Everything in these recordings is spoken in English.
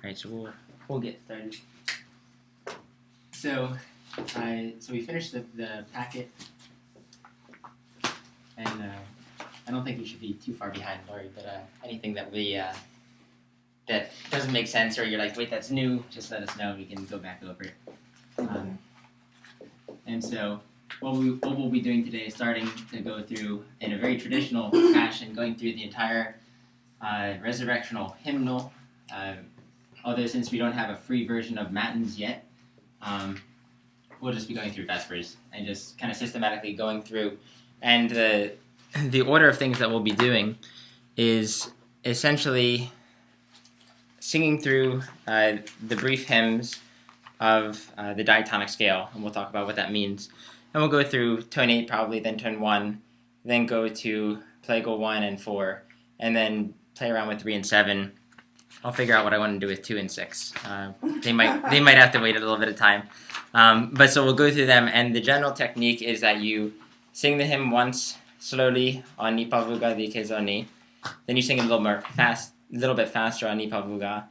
right, so we'll get started. So we finished the packet, and I don't think we should be too far behind, Laurie. But anything that that doesn't make sense, or you're like, wait, that's new, just let us know. We can go back over it. And so what we'll be doing today is starting to go through, in a very traditional fashion, going through the entire resurrectional hymnal. Although since we don't have a free version of Matins yet, we'll just be going through Vespers and just kind of systematically going through. And the order of things that we'll be doing is essentially singing through the brief hymns of the diatonic scale, and we'll talk about what that means. And we'll go through tone 8 probably, then tone 1, then go to Plagal 1 and 4, and then play around with 3 and 7. I'll figure out what I want to do with 2 and 6. They might have to wait a little bit of time. But so we'll go through them, and the general technique is that you sing the hymn once slowly on Ni Pavuga di Kezoni, then you sing it a little bit faster on Ni Pavuga,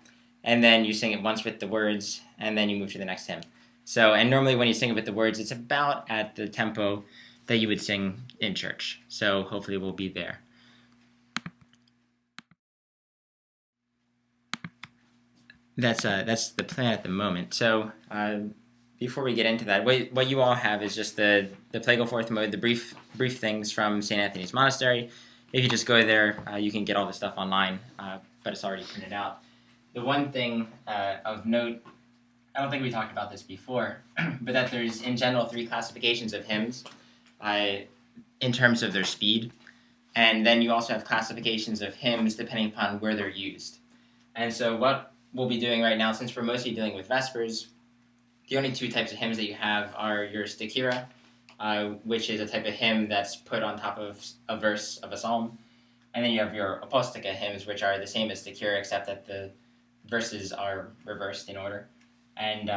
and then you sing it once with the words, and then you move to the next hymn. So, and normally when you sing it with the words, it's about at the tempo that you would sing in church. So hopefully we'll be there. That's the plan at the moment. So before we get into that, what you all have is just the Plagal fourth mode, the brief things from St. Anthony's Monastery. If you just go there, you can get all the stuff online, but it's already printed out. The one thing of note, I don't think we talked about this before, but that there's in general 3 classifications of hymns in terms of their speed, and then you also have classifications of hymns depending upon where they're used. And so what we'll be doing right now, since we're mostly dealing with Vespers, the only 2 types of hymns that you have are your stichira, which is a type of hymn that's put on top of a verse of a psalm, and then you have your apostica hymns, which are the same as stichira, except that the verses are reversed in order, and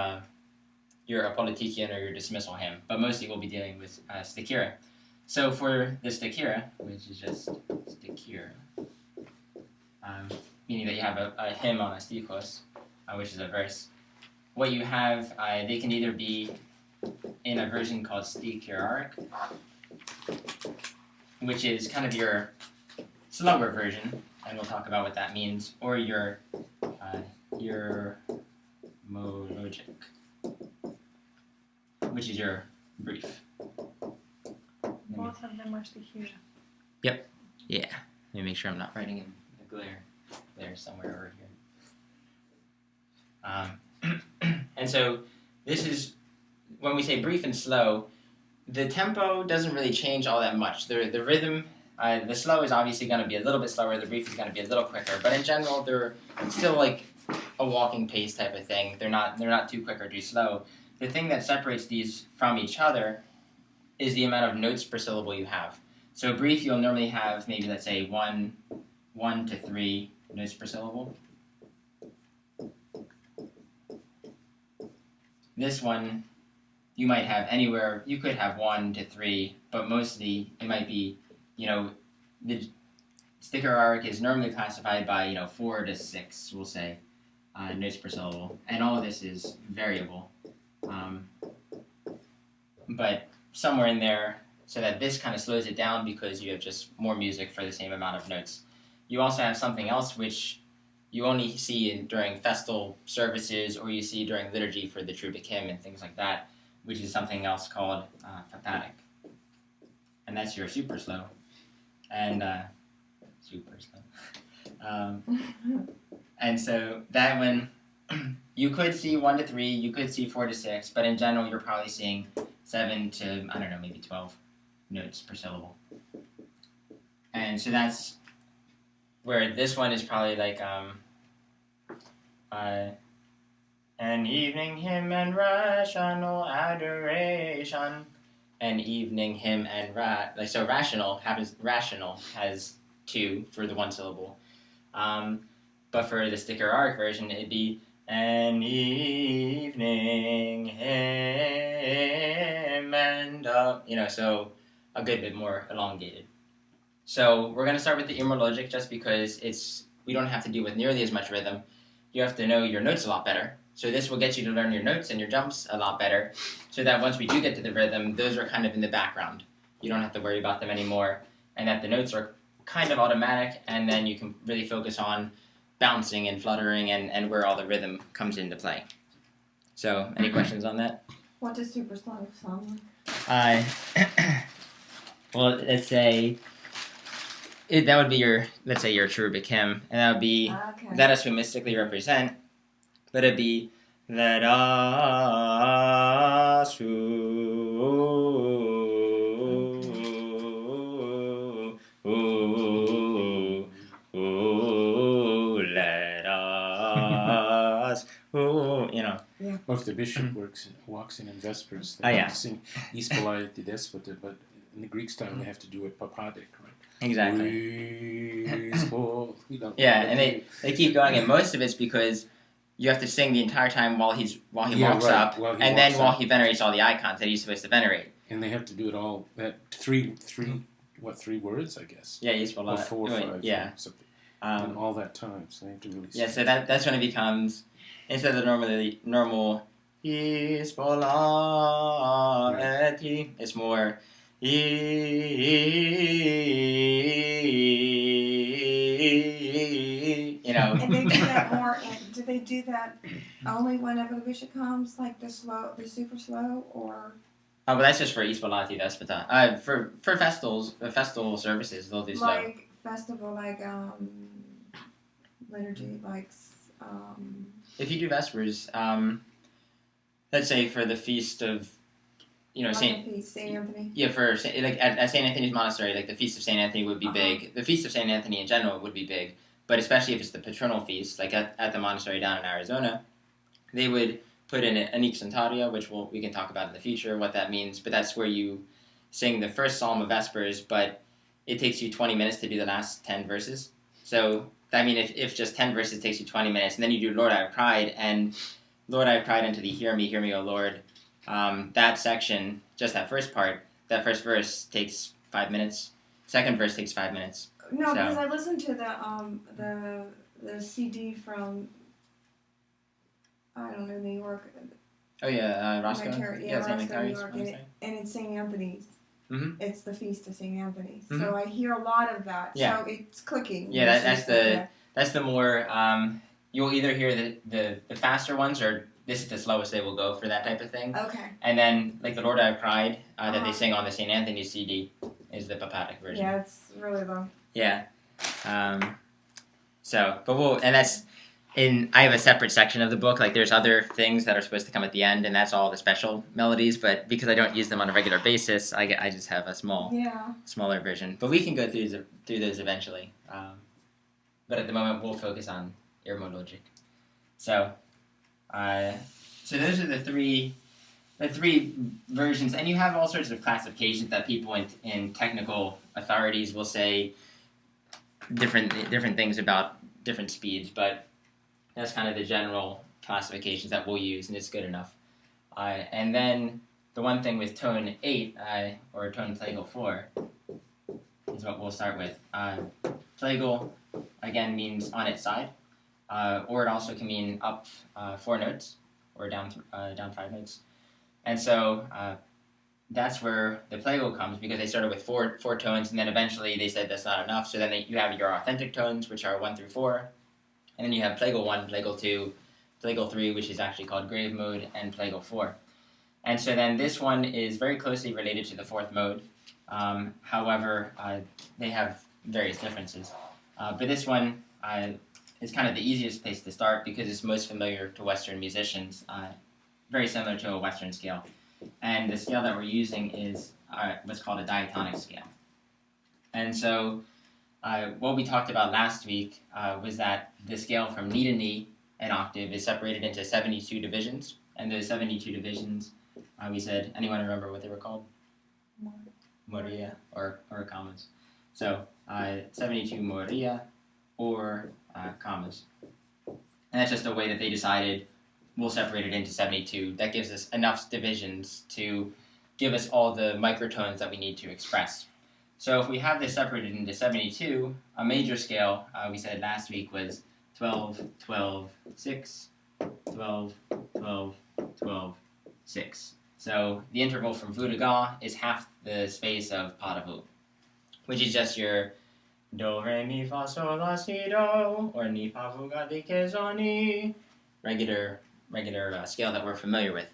your apolitikion or your dismissal hymn, but mostly we'll be dealing with stichira. So for the stichira, which is just stichira, meaning that you have a hymn on a stichos, which is a verse. What you have, they can either be in a version called stichiraric, which is kind of your slower version, and we'll talk about what that means, or your monologic, which is your brief. Both of them are stichira. Yep. Yeah. Let me make sure I'm not writing in the glare there somewhere over here. And so this is, when we say brief and slow, the tempo doesn't really change all that much. The rhythm, the slow is obviously going to be a little bit slower, the brief is going to be a little quicker, but in general they're still like a walking pace type of thing. They're not too quick or too slow. The thing that separates these from each other is the amount of notes per syllable you have. So brief, you'll normally have maybe, let's say, 1 to 3 notes per syllable. This one, you might have anywhere, you could have 1 to 3, but mostly it might be, the stichiraric is normally classified by, 4 to 6, we'll say, notes per syllable. And all of this is variable. But somewhere in there, so that this kind of slows it down because you have just more music for the same amount of notes. You also have something else which you only see during festal services, or you see during liturgy for the Trubic hymn and things like that, which is something else called fatanic. And that's your super slow. And super slow. And so that one, you could see 1 to 3, you could see 4 to 6, but in general you're probably seeing 7 to, I don't know, maybe 12 notes per syllable. And so that's where this one is probably like an evening hymn and rational adoration. An evening hymn and so rational has 2 for the 1 syllable. But for the stichiraric version, it'd be an evening hymn and so a good bit more elongated. So we're going to start with the imrologic just because we don't have to deal with nearly as much rhythm. you have to know your notes a lot better. So this will get you to learn your notes and your jumps a lot better, so that once we do get to the rhythm, those are kind of in the background. You don't have to worry about them anymore, and that the notes are kind of automatic, and then you can really focus on bouncing and fluttering and where all the rhythm comes into play. So, any questions on that? What does super slow sound like? Well, let's say that would be your cherubic hymn, and that would be Okay. let us who mystically represent. Let it be let us who let us Yeah. Or if the bishop walks in Vespers, Oh, they yeah. have to sing Ispolai ti Despota, but in the Greek style they have to do it papadic, right? Exactly. Yeah, and they keep going, and most of it's because you have to sing the entire time while he walks up, while he venerates all the icons that he's supposed to venerate. And they have to do it all three words, I guess. Yeah, he's Or 4 or 5. Yeah. Something. And all that time, so they have to really. Yeah, so that's when it becomes, instead of the normal Ispolati, it's more And they do that more. Do they do that only whenever the bishop comes, like the super slow, or? Oh, but that's just for Ispolati Despota. For festival services, they'll do slow. Like festival, like liturgy, like If you do Vespers, let's say for the feast of, Saint Anthony. Yeah, for at Saint Anthony's Monastery, like the Feast of Saint Anthony would be big. The Feast of Saint Anthony in general would be big, but especially if it's the patronal feast, like at the monastery down in Arizona, they would put in an Ixantaria, which we can talk about in the future what that means. But that's where you sing the first psalm of Vespers, but it takes you 20 minutes to do the last 10 verses. So I mean, if just 10 verses takes you 20 minutes, and then you do Lord I have cried, and Lord I have cried unto thee, hear me, O Lord. That section, just that first part, that first verse takes 5 minutes. Second verse takes 5 minutes. No, because I listened to the CD from New York. Oh yeah, Roscoe. Roscoe, New York, and it's St. Anthony's. Mm-hmm. It's the Feast of St. Anthony's. Mm-hmm. So I hear a lot of that. Yeah. So it's clicking. Yeah, that's the more you'll either hear the faster ones, or this is the slowest they will go for that type of thing. Okay. And then like the Lord I have cried that they sing on the St. Anthony's CD is the Papatic version. Yeah, it's really long. Yeah. I have a separate section of the book. Like there's other things that are supposed to come at the end, and that's all the special melodies. But because I don't use them on a regular basis, I just have a smaller version. But we can go through those eventually. But at the moment, we'll focus on Irmologic. So those are the three versions, and you have all sorts of classifications that people in technical authorities will say different things about different speeds, but that's kind of the general classifications that we'll use, and it's good enough. And then the one thing with tone 8, or tone Plagal 4, is what we'll start with. Plagal, again, means on its side, or it also can mean up 4 notes, or down 5 notes. And so that's where the Plagal comes, because they started with four tones, and then eventually they said that's not enough, so then you have your authentic tones, which are 1 through 4, and then you have Plagal 1, Plagal 2, Plagal 3, which is actually called grave mode, and Plagal 4. And so then this one is very closely related to the 4th mode. However, they have various differences. But this one is kind of the easiest place to start because it's most familiar to Western musicians, very similar to a Western scale. And the scale that we're using is what's called a diatonic scale. And so what we talked about last week was that the scale from knee to knee, an octave, is separated into 72 divisions. And those 72 divisions, we said, anyone remember what they were called? Moria, or commas. So 72 moria, or commas. And that's just a way that they decided we'll separate it into 72. That gives us enough divisions to give us all the microtones that we need to express. So if we have this separated into 72, a major scale, we said last week, was 12, 12, 6, 12, 12, 12, 6. So the interval from fu to ga is half the space of pa to fu, which is just your do, re, mi, fa, sol, la, si, do, or ni, fa, fu, ga, di, ke, zo, ni, regular scale that we're familiar with.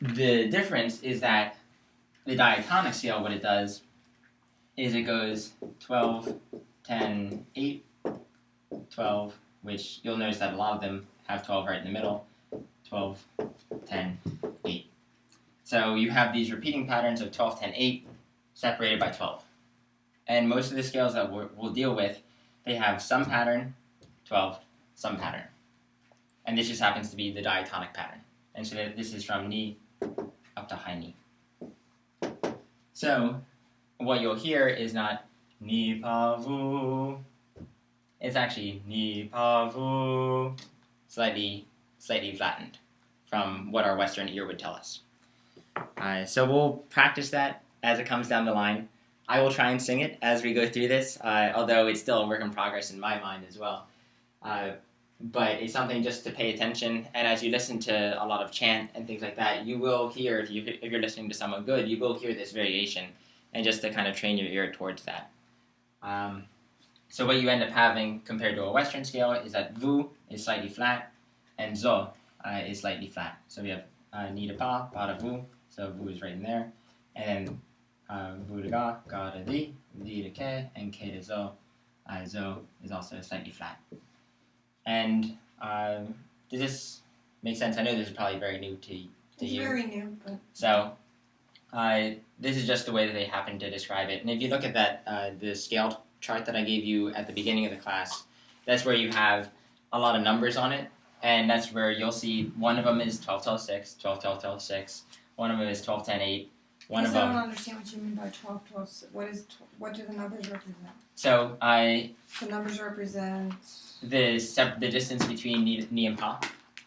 The difference is that the diatonic scale, what it does is it goes 12, 10, 8, 12, which you'll notice that a lot of them have 12 right in the middle, 12, 10, 8. So you have these repeating patterns of 12, 10, 8 separated by 12. And most of the scales that we'll deal with, they have some pattern, 12, some pattern. And this just happens to be the diatonic pattern. And so this is from ni up to high ni. So what you'll hear is not ni pa vu. It's actually ni pa vu, slightly flattened from what our Western ear would tell us. So we'll practice that as it comes down the line. I will try and sing it as we go through this, although it's still a work in progress in my mind as well. But it's something just to pay attention, and as you listen to a lot of chant and things like that, you will hear, if you're listening to someone good, you will hear this variation, and just to kind of train your ear towards that. So what you end up having compared to a Western scale is that vu is slightly flat, and zo is slightly flat. So we have ni to pa to vu, so vu is right in there, and then vu to ga to di to ke, and ke to zo is also slightly flat. And does this make sense? I know this is probably very new to you. It's very new, but... So this is just the way that they happen to describe it. And if you look at that, the scale chart that I gave you at the beginning of the class, that's where you have a lot of numbers on it. And that's where you'll see one of them is 12, 12, 6, 12, 12, 12, 6. One of them is 12, 10, 8. One of them... I don't understand what you mean by 12, 12, 6. What do the numbers represent? So the numbers represent... the distance between ni and pa.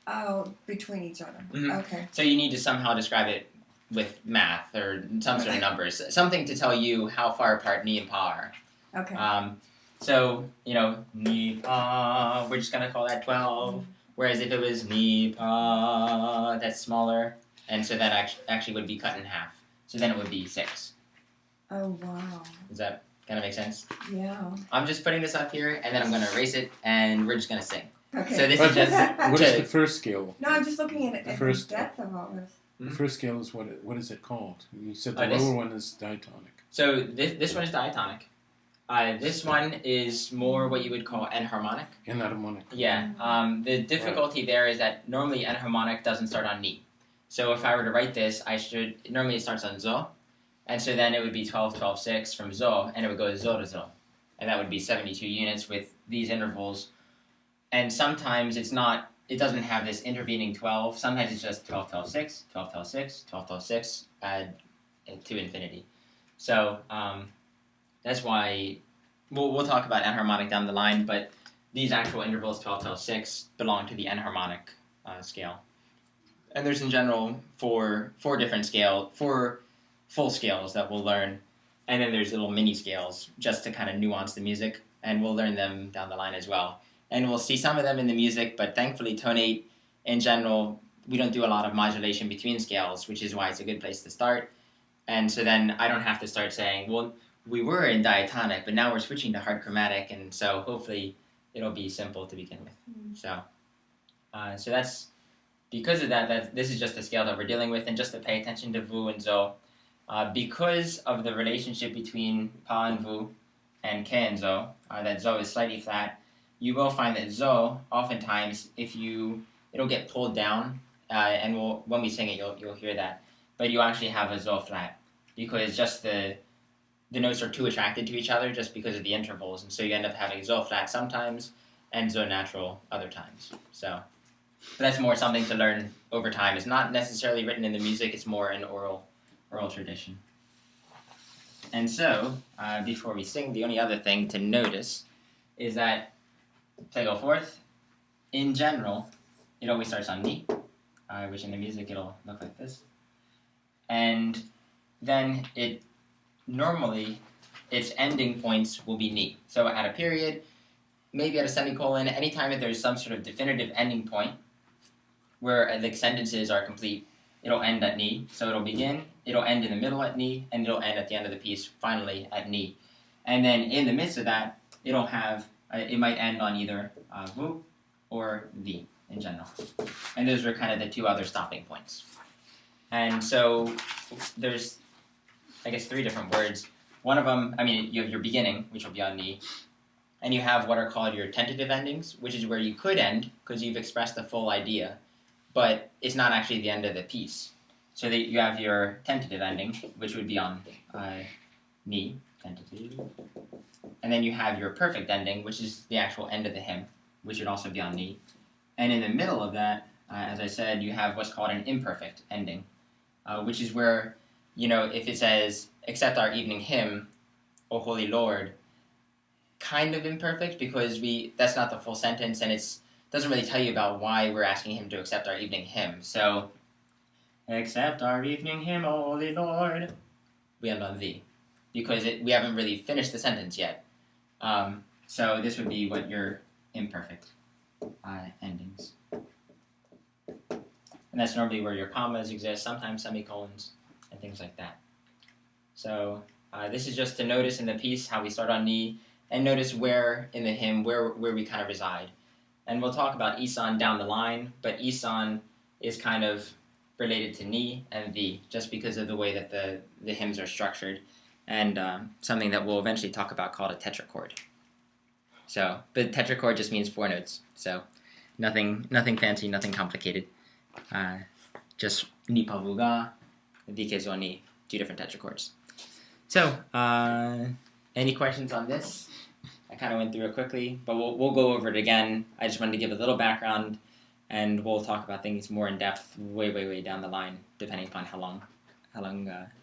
Oh, between each other. Mm-hmm. Okay. So you need to somehow describe it with math or some sort of numbers, something to tell you how far apart ni and pa are. Okay. So, ni pa, we're just going to call that 12, whereas if it was ni pa, that's smaller, and so that actually would be cut in half. So then it would be 6. Oh, wow. Does that kind of make sense? Yeah. I'm just putting this up here, and then I'm going to erase it, and we're just going to sing. Okay. So this is just... What is the first scale? No, I'm just looking at The the first- depth of all this. The first scale is what is it called? You said the this- lower one is diatonic. So this one is diatonic. This one is more what you would call enharmonic. Enharmonic. Yeah. The difficulty there is that normally enharmonic doesn't start on ni. So if I were to write this, normally it starts on zo. And so then it would be 12, 12, 6 from zo, and it would go zo to zo. And that would be 72 units with these intervals. And sometimes it doesn't have this intervening 12. Sometimes it's just 12, 12, 6, 12, 12, 6, 12, 12, 6, to infinity. So that's why we'll talk about enharmonic down the line, but these actual intervals, 12, 12, 6, belong to the enharmonic scale. And there's in general four full scales that we'll learn, and then there's little mini scales just to kind of nuance the music, and we'll learn them down the line as well. And we'll see some of them in the music, but thankfully tonate, in general, we don't do a lot of modulation between scales, which is why it's a good place to start. And so then I don't have to start saying, well, we were in diatonic, but now we're switching to hard chromatic, and so hopefully it'll be simple to begin with. So that's, because of that, this is just the scale that we're dealing with, and just to pay attention to vu and zo. Because of the relationship between pa and vu and ke and zo, that zo is slightly flat, you will find that zo, oftentimes, it'll get pulled down, and when we sing it, you'll hear that. But you actually have a zo flat, because just the notes are too attracted to each other just because of the intervals, and so you end up having zo flat sometimes, and zo natural other times. So that's more something to learn over time. It's not necessarily written in the music, it's more an oral tradition. And so, before we sing, the only other thing to notice is that Plagal fourth, in general, it always starts on ni, which in the music it'll look like this. And then normally, its ending points will be ni. So at a period, maybe at a semicolon, anytime that there's some sort of definitive ending point where the sentences are complete, it'll end at ni. So it'll begin, it'll end in the middle at ni, and it'll end at the end of the piece finally at ni. And then in the midst of that, it'll have, it might end on either vu or the in general. And those are kind of the two other stopping points. And so there's, I guess, three different words. One of them, I mean, you have your beginning, which will be on ni, and you have what are called your tentative endings, which is where you could end because you've expressed the full idea, but it's not actually the end of the piece. So that you have your tentative ending, which would be on ni, tentative, and then you have your perfect ending, which is the actual end of the hymn, which would also be on ni. And in the middle of that, as I said, you have what's called an imperfect ending, which is where, if it says, accept our evening hymn, O Holy Lord, kind of imperfect because that's not the full sentence, and it doesn't really tell you about why we're asking him to accept our evening hymn. So, accept our evening hymn, O Holy Lord. We end on thee, because we haven't really finished the sentence yet. So this would be what your imperfect endings. And that's normally where your commas exist, sometimes semicolons, and things like that. So this is just to notice in the piece how we start on ni, and notice where in the hymn, where we kind of reside. And we'll talk about Isan down the line, but Isan is kind of related to ni and thee, just because of the way that the hymns are structured, and something that we'll eventually talk about called a tetrachord. So, but tetrachord just means 4 notes, so nothing fancy, nothing complicated. Just ni pavuga, dikezo ni, 2 different tetrachords. So, any questions on this? I kind of went through it quickly, but we'll go over it again. I just wanted to give a little background, and we'll talk about things more in depth way down the line, depending upon how long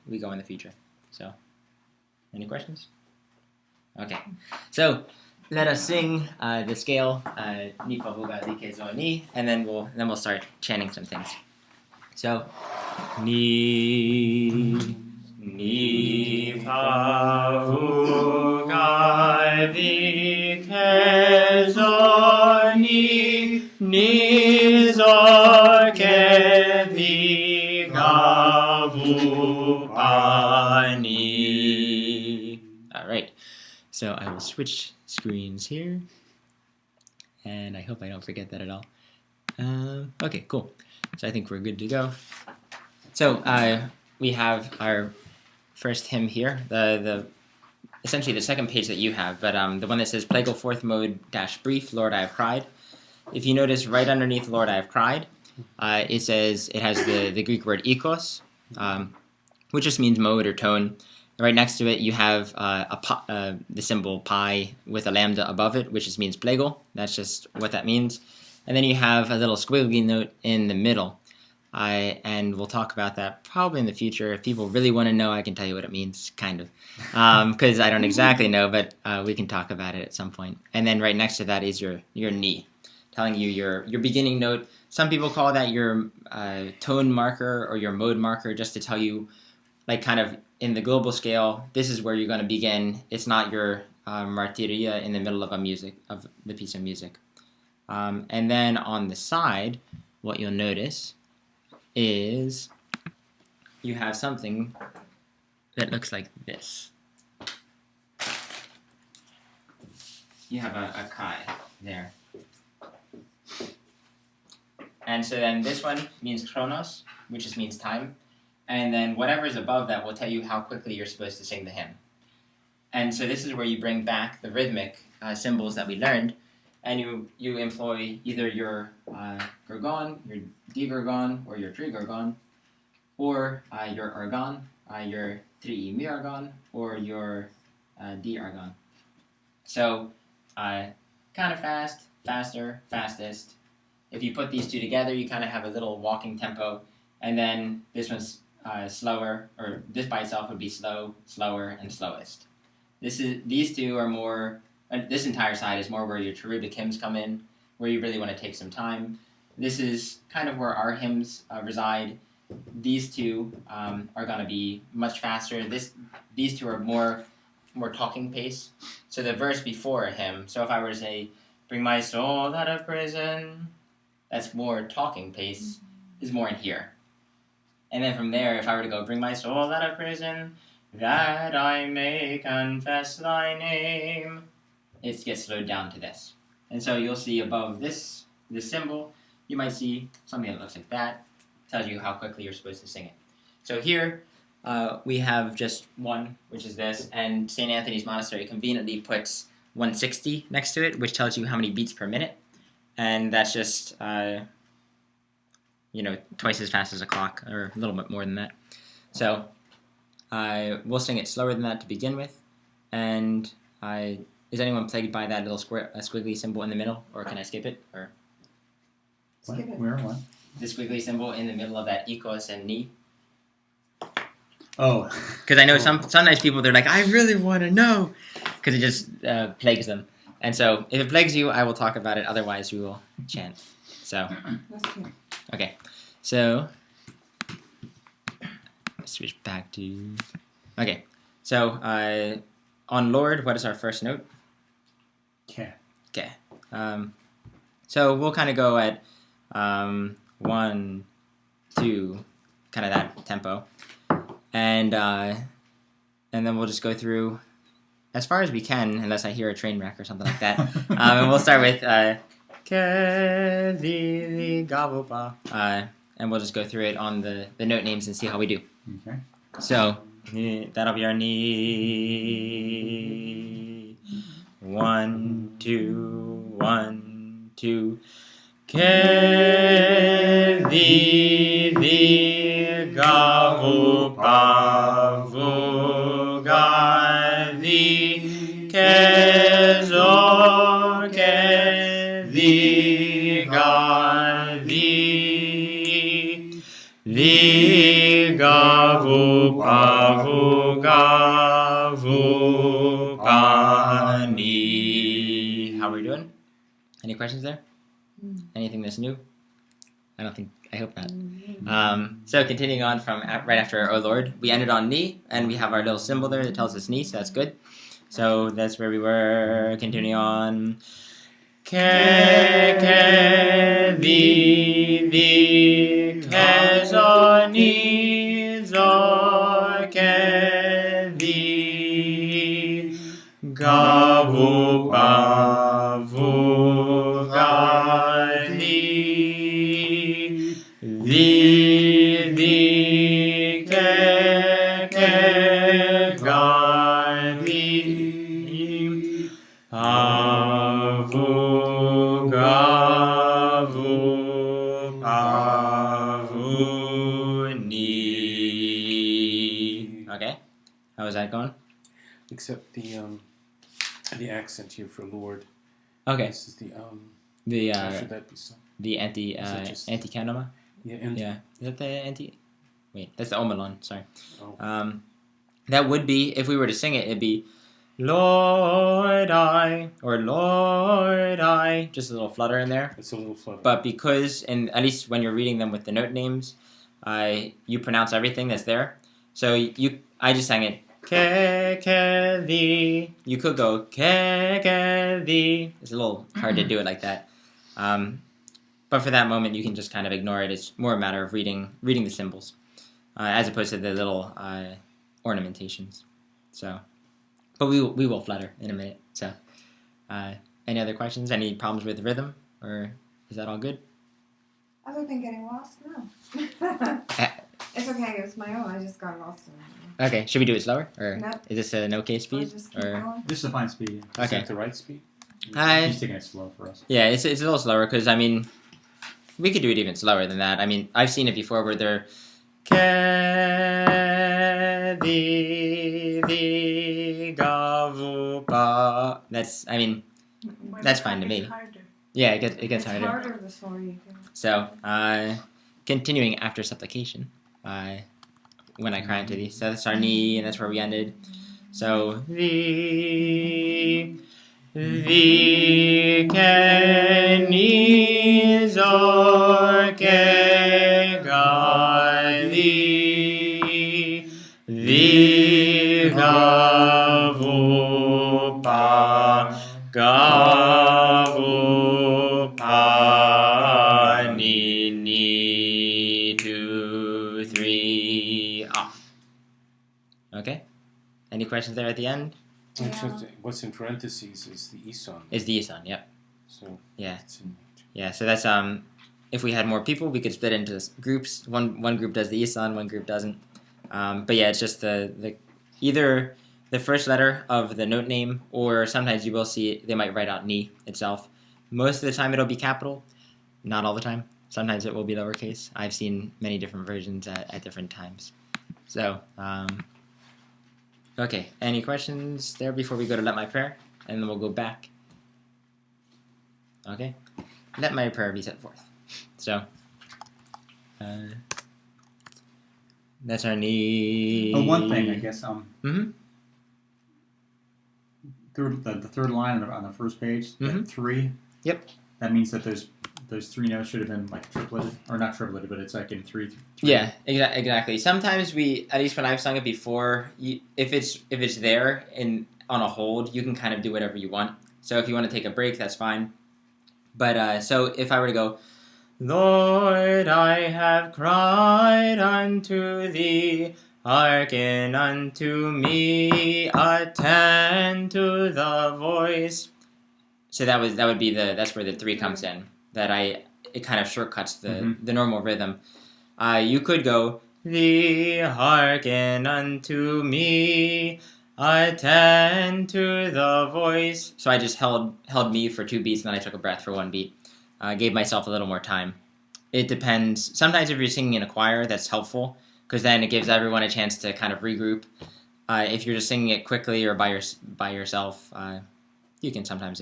we go in the future. So, any questions? Okay, so let us sing the scale ni pavuga dikezo ni, and then we'll start chanting some things. So, ni pavuga dikezo ni zorke vigavu ani. All right. So I will switch screens here, and I hope I don't forget that at all. Okay, cool. So I think we're good to go. So we have our first hymn here, essentially the second page that you have, but the one that says Plagal 4th mode - brief, Lord I have cried. If you notice right underneath Lord I have cried, it says it has the Greek word ikos, which just means mode or tone. Right next to it, you have the symbol pi with a lambda above it, which just means plagal. That's just what that means. And then you have a little squiggly note in the middle. And we'll talk about that probably in the future. If people really want to know, I can tell you what it means, kind of. Because I don't exactly know, but we can talk about it at some point. And then right next to that is your ni, telling you your beginning note. Some people call that your tone marker or your mode marker, just to tell you, like, kind of in the global scale, this is where you're going to begin. It's not your martyria in the middle of the piece of music. And then on the side, what you'll notice is you have something that looks like this. You have a kai there. And so then this one means chronos, which just means time. And then whatever's above that will tell you how quickly you're supposed to sing the hymn. And so this is where you bring back the rhythmic symbols that we learned, and you employ either your gorgon, your digorgon, or your trigorgon, or your argon, your tri-mi-argon, or your di-argon. So kind of fast, faster, fastest. If you put these two together, you kind of have a little walking tempo, and then this one's slower, or this by itself would be slow, slower, and slowest. These two are more, this entire side is more where your cherubic hymns come in, where you really want to take some time. This is kind of where our hymns reside. These two are going to be much faster. These two are more more talking pace. So the verse before him, so if I were to say, bring my soul out of prison, that's more talking pace, is more in here. And then from there, if I were to go, bring my soul out of prison, that I may confess thy name, it gets slowed down to this. And so you'll see above this symbol, you might see something that looks like that. Tells you how quickly you're supposed to sing it. So here, we have just one, which is this, and St. Anthony's Monastery conveniently puts 160 next to it, which tells you how many beats per minute. And that's just, twice as fast as a clock, or a little bit more than that. So we'll sing it slower than that to begin with. And is anyone plagued by that little squiggly symbol in the middle, or can I skip it? Or Skip it. Where? What? the squiggly symbol in the middle of that ikos and ni? Oh. Because I know sometimes people, they're like, I really want to know, because it just plagues them. And so if it plagues you, I will talk about it. Otherwise, we will chant. So, That's cute. okay. So, let's switch back to... Okay. So, on Lord, what is our first note? Cat. Okay. So we'll kind of go at 1, 2, kind of that tempo. And then we'll just go through as far as we can, unless I hear a train wreck or something like that. And we'll start with and we'll just go through it on the note names and see how we do. Okay. So that'll be our knee. 1, 2, 1, 2. Ke di gavu pavu ga di ke zo ke di ga di gavu pavu gavu pani. How are we doing? Any questions there? Anything that's new? I hope not. So continuing on from right after O Lord, we ended on ni, and we have our little symbol there that tells us ni, so that's good. So that's where we were. Continuing on. Ke di ke zo ni zo ke di gavu pavu ga di ke ga di pavu gavu pavu ni. Okay, how is that going? Except the accent here for Lord. Okay. This is the How should that be so? The anti-canoma? Yeah. Yeah. Is that the anti? Wait, that's the omalon. Sorry. Oh. That would be, if we were to sing it, it'd be Lord I, or Lord I. Just a little flutter in there. It's a little flutter. But because, and at least when you're reading them with the note names, you pronounce everything that's there. So I just sang it. Ke di. You could go ke di. It's a little hard to do it like that. But for that moment, you can just kind of ignore it. It's more a matter of reading the symbols, as opposed to the little ornamentations. So, but we will flutter in a minute. So, any other questions? Any problems with rhythm, or is that all good? Other than getting lost, no. It's okay. It was my own. I just got lost in it. Okay, should we do it slower, or Nope. is this an okay I'll speed? just keep Or going. This is a fine speed. Is okay, that the right speed? He's taking it slow for us. yeah, it's a little slower because we could do it even slower than that. I've seen it before where they're ke di gavu pa. That's That's fine to me. Harder. Yeah, it gets It's harder. harder the slower you go. So, continuing after supplication, when I cry into thee. So that's our knee, and that's where we ended. So, thee ke ni zo ke ga thee ga vu questions there at the end? What's in parentheses is the Eson. Is the Eson, yep. So Yeah. it's in, Yeah, so that's if we had more people, we could split into groups. One group does the Eson, one group doesn't. But yeah, it's just the either the first letter of the note name, or sometimes you will see they might write out ni itself. Most of the time it'll be capital, not all the time. Sometimes it will be lowercase. I've seen many different versions at different times. So, okay, any questions there before we go to Let My Prayer? And then we'll go back. Okay, let my prayer be set forth. So, that's our need. Oh, one thing, I guess. Mm-hmm. The third line on the first page, Mhm. that 3. Yep. That means that those 3 notes should have been like tripleted, or not tripleted, but it's like in 3. Yeah, exactly. Sometimes at least when I've sung it before, if it's there on a hold, you can kind of do whatever you want. So if you want to take a break, that's fine. But so if I were to go, Lord, I have cried unto thee, hearken unto me, attend to the voice. So that would be that's where the 3 comes in. It kind of shortcuts the normal rhythm. You could go, thee hearken unto me, attend to the voice. So I just held me for 2 beats, and then I took a breath for 1 beat. Gave myself a little more time. It depends. Sometimes if you're singing in a choir, that's helpful, because then it gives everyone a chance to kind of regroup. If you're just singing it quickly or by yourself, you can sometimes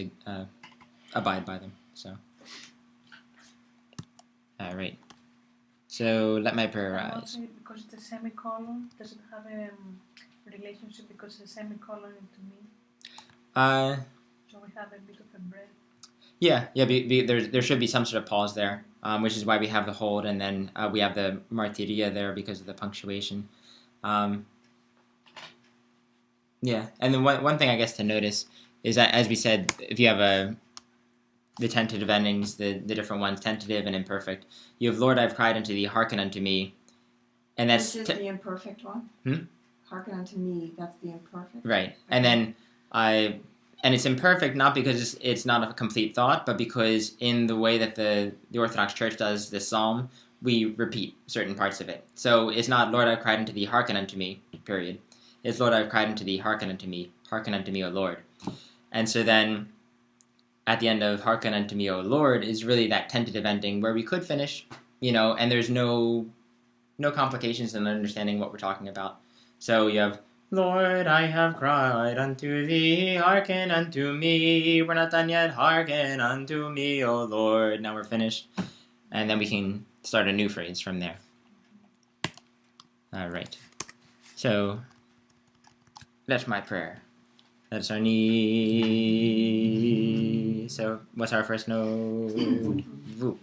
abide by them. So, all right. So let my prayer rise. Because it's a semicolon, does it have a relationship because it's a semicolon into me? So we have a bit of a break. Yeah. There should be some sort of pause there, which is why we have the hold, and then we have the martyria there because of the punctuation. Yeah, and then one thing I guess to notice is that, as we said, if you have the tentative endings, the different ones, tentative and imperfect, you have Lord, I've cried unto thee, hearken unto me, and that's This is the imperfect one. Hearken unto me. That's the imperfect. Right, Okay. and then and it's imperfect not because it's not a complete thought, but because in the way that the Orthodox Church does this psalm, we repeat certain parts of it. So it's not Lord, I've cried unto thee, hearken unto me, period. It's Lord, I've cried unto thee, hearken unto me, O Lord. And so then at the end of hearken unto me, O Lord, is really that tentative ending where we could finish, and there's no complications in understanding what we're talking about. So you have, Lord, I have cried unto thee, hearken unto me. We're not done yet. Hearken unto me, O Lord. Now we're finished. And then we can start a new phrase from there. All right. So, that's my prayer. That's our knee. So, what's our first note? Vu.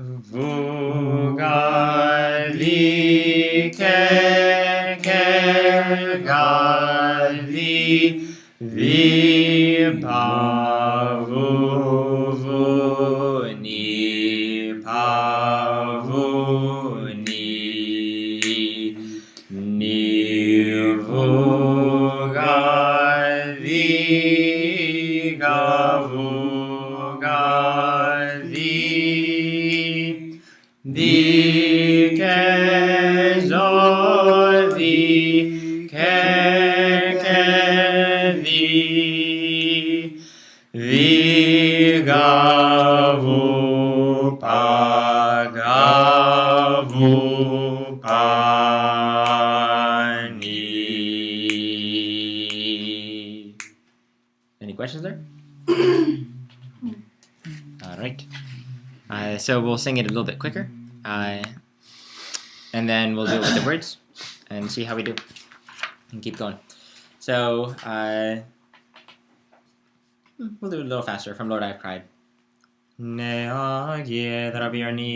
Vu gali ke gali vi pavu vu ni pavu ni vu gali gavu gali di ke zo di ke di vi gavu pa ni. Any questions there? All right. So we'll sing it a little bit quicker, and then we'll do it with the words and see how we do, and keep going. So we'll do it a little faster from Lord I've Cried. Neagie trabiarni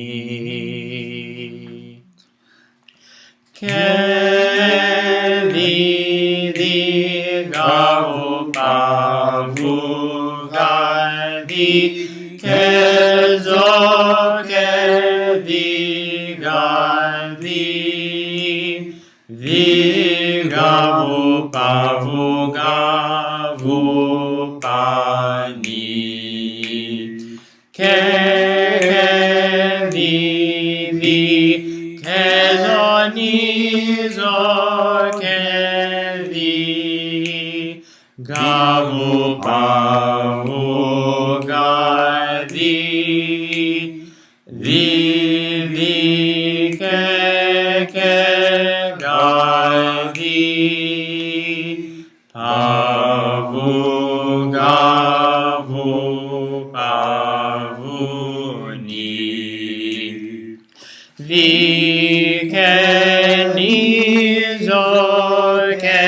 Kevi di gavu pavu gadi Kezo kevi gadi Vi gavu pavu gavu pani ke vivi ke zonizo ke vi gavu pavu gavi vivi ke gavi pavu gavu pavuni vi ke nizo ke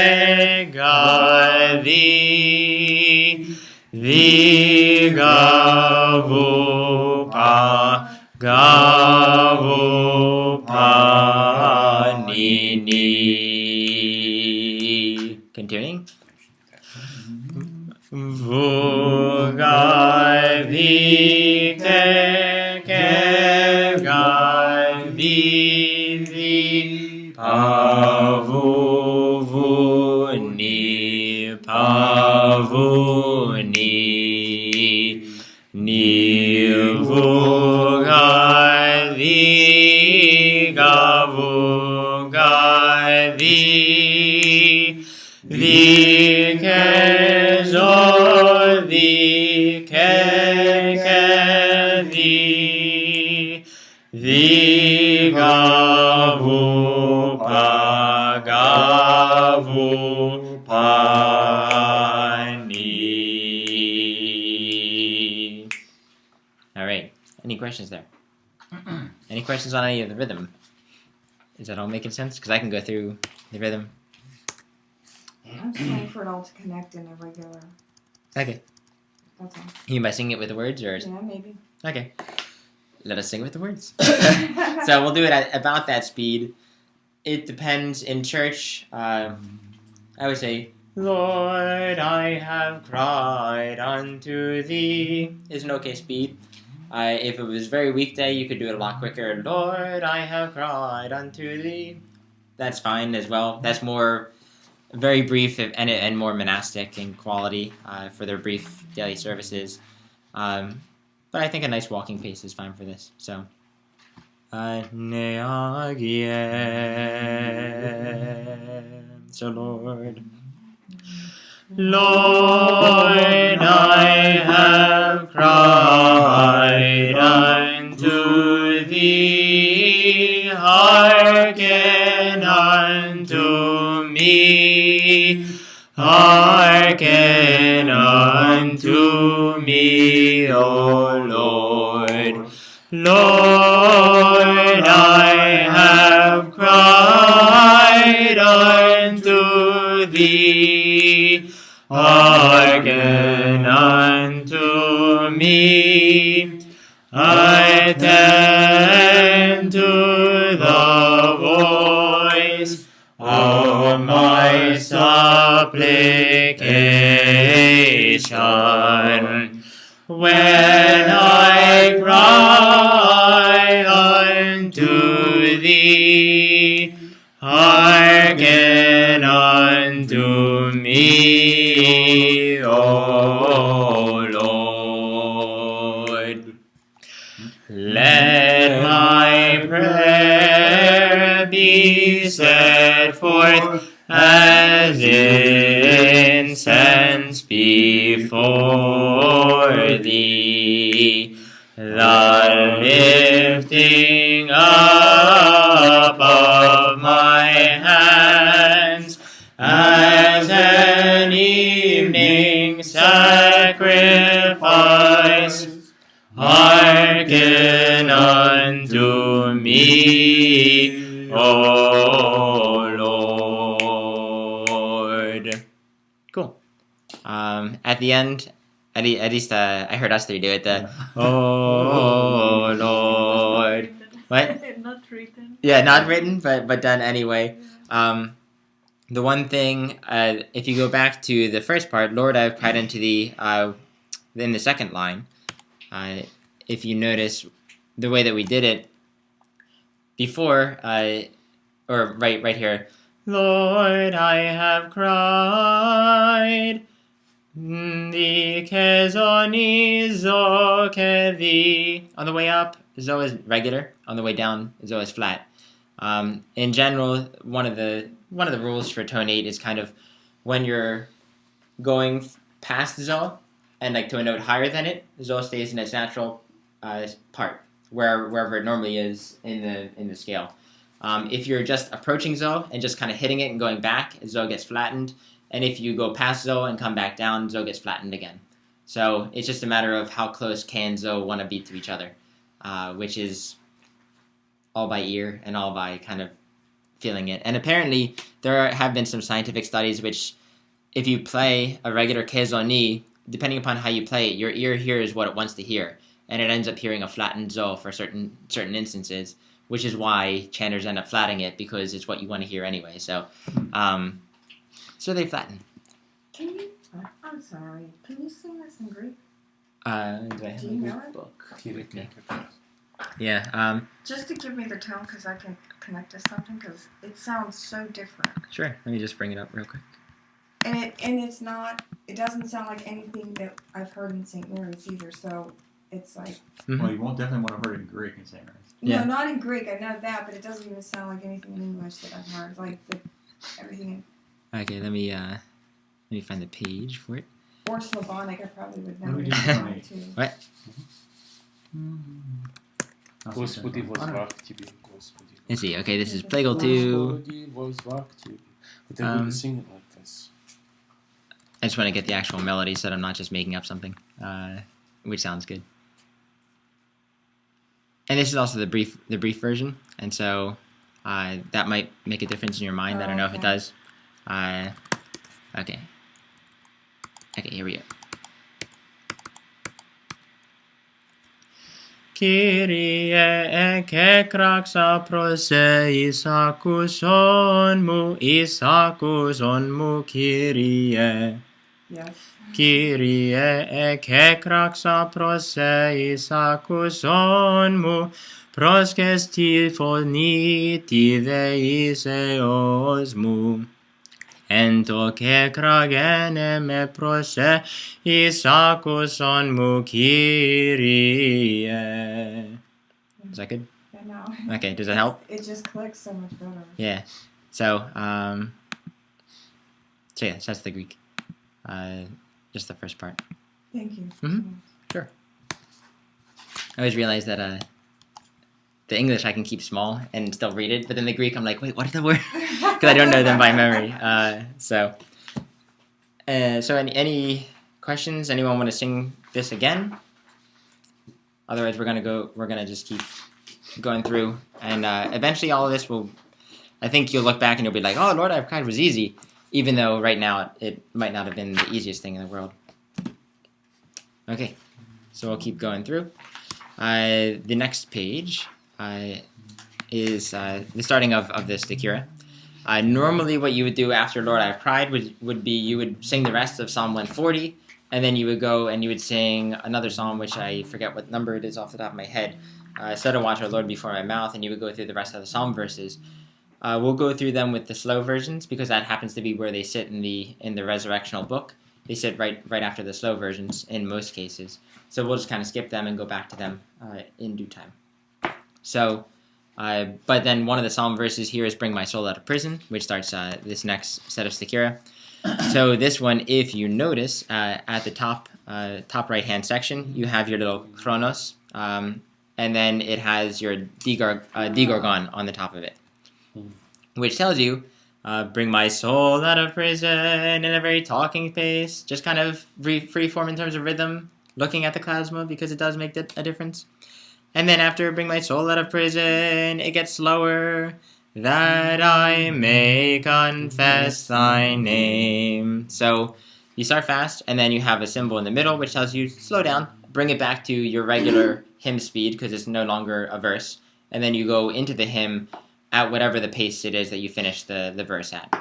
gavi vi gavu pa gavu panini. Continuing. Vu gavi ke gavi vi pavu vuni pavuni ni vu gavi gavu gavi vi ke zo vi ke vi gavu pa gavu pani. All right. Any questions there? Any questions on any of the rhythm? Is that all making sense? Because I can go through the rhythm. I'm just waiting for it all to connect in a regular. Okay. That's all. You mean by singing it with the words, or? Yeah, maybe. Okay. Let us sing with the words. So we'll do it at about that speed. It depends. In church, I would say, Lord, I have cried unto thee, is an okay speed. If it was very weekday, you could do it a lot quicker. Lord, I have cried unto thee. That's fine as well. That's more very brief and more monastic in quality for their brief daily services. But I think a nice walking pace is fine for this. So, so Lord. Lord, I have cried unto thee, hearken unto me, hearken unto me, O Lord. Lord, I have cried unto thee, hearken unto me, attend to the voice of my supplication. When I cry unto thee, hearken unto me, O Lord. Let my prayer be set forth as incense before thee, the lifting up of my hands as an evening sacrifice. Hearken unto me, O Lord. Cool. At the end, at least I heard us three do it. Oh Lord. What? Not written. Yeah, not written, but done anyway. The one thing, if you go back to the first part, Lord, I have cried unto thee, in the second line, if you notice the way that we did it before, or right here, Lord, I have cried. Dikezoni zo kevi. On the way up, zo is regular. On the way down, zo is flat. In general, one of the rules for tone 8 is kind of when you're going past zo and like to a note higher than it, zo stays in its natural part wherever it normally is in the scale. If you're just approaching zo and just kind of hitting it and going back, zo gets flattened. And if you go past zo and come back down, zo gets flattened again. So it's just a matter of how close K and zo want to be to each other, which is all by ear and all by kind of feeling it. And apparently there have been some scientific studies which, if you play a regular kezoni, depending upon how you play it, your ear hears what it wants to hear, and it ends up hearing a flattened zo for certain instances, which is why chanters end up flattening it, because it's what you want to hear anyway. So they flatten. Can you? I'm sorry. Can you sing this in Greek? Do I have Do you know it? book? Theology. Yeah. Just to give me the tone, because I can connect to something, because it sounds so different. Sure. Let me just bring it up real quick. And it's not. It doesn't sound like anything that I've heard in St. Mary's either. So it's like. Well, you won't definitely want to hear it in Greek in St. Mary's. Yeah. No, not in Greek. I know that, but it doesn't even sound like anything in English that I've heard. Like everything. Okay, let me find the page for it. Or Slavonic, I probably would know. What do we do it for me? too. What? Господи, возвах тебе, Господи. Let's see. Okay, this is Plagal 2. Господи, возвах тебе. But they wouldn't sing it like this. I just want to get the actual melody so that I'm not just making up something, which sounds good. And this is also the brief version, and so that might make a difference in your mind. I don't know if it does. Okay. Okay, here we go. Kyrie ekekraksa prose isakuson mu Kyrie. Yes. Kyrie ekekraksa prose isakuson mu proskes tifoniti deiseos mu. Ento kekragene me prose isakuson mu Kyrie. Is that good? Yeah, no. Okay, does that help? It just clicks so much better. Yeah. So yeah, that's the Greek. Just the first part. Thank you. Sure. I always realize that the English I can keep small and still read it, but then the Greek I'm like, wait, what are the words? Because I don't know them by memory. So any questions? Anyone want to sing this again? Otherwise, we're gonna just keep going through, and eventually all of this will. I think you'll look back and you'll be like, oh, Lord, I've cried was easy, even though right now it might not have been the easiest thing in the world. Okay, so we'll keep going through. The next page is the starting of the Stikira. Normally what you would do after Lord I've Cried would be you would sing the rest of Psalm 140, and then you would go and you would sing another psalm, which I forget what number it is off the top of my head. Set a watch, O Lord, before my mouth, and you would go through the rest of the psalm verses. We'll go through them with the slow versions, because that happens to be where they sit in the resurrectional book. They sit right after the slow versions in most cases. So we'll just kind of skip them and go back to them in due time. So, but then one of the psalm verses here is "Bring my soul out of prison," which starts this next set of Stikira. So this one, if you notice, at the top right-hand section, you have your little chronos, and then it has your digorgon on the top of it, which tells you, bring my soul out of prison, in a very talking pace, just kind of free form in terms of rhythm, looking at the klasma, because it does make a difference. And then after bring my soul out of prison, it gets slower, that I may confess thy name. So you start fast, and then you have a symbol in the middle, which tells you slow down, bring it back to your regular hymn speed, because it's no longer a verse, and then you go into the hymn at whatever the pace it is that you finish the verse at.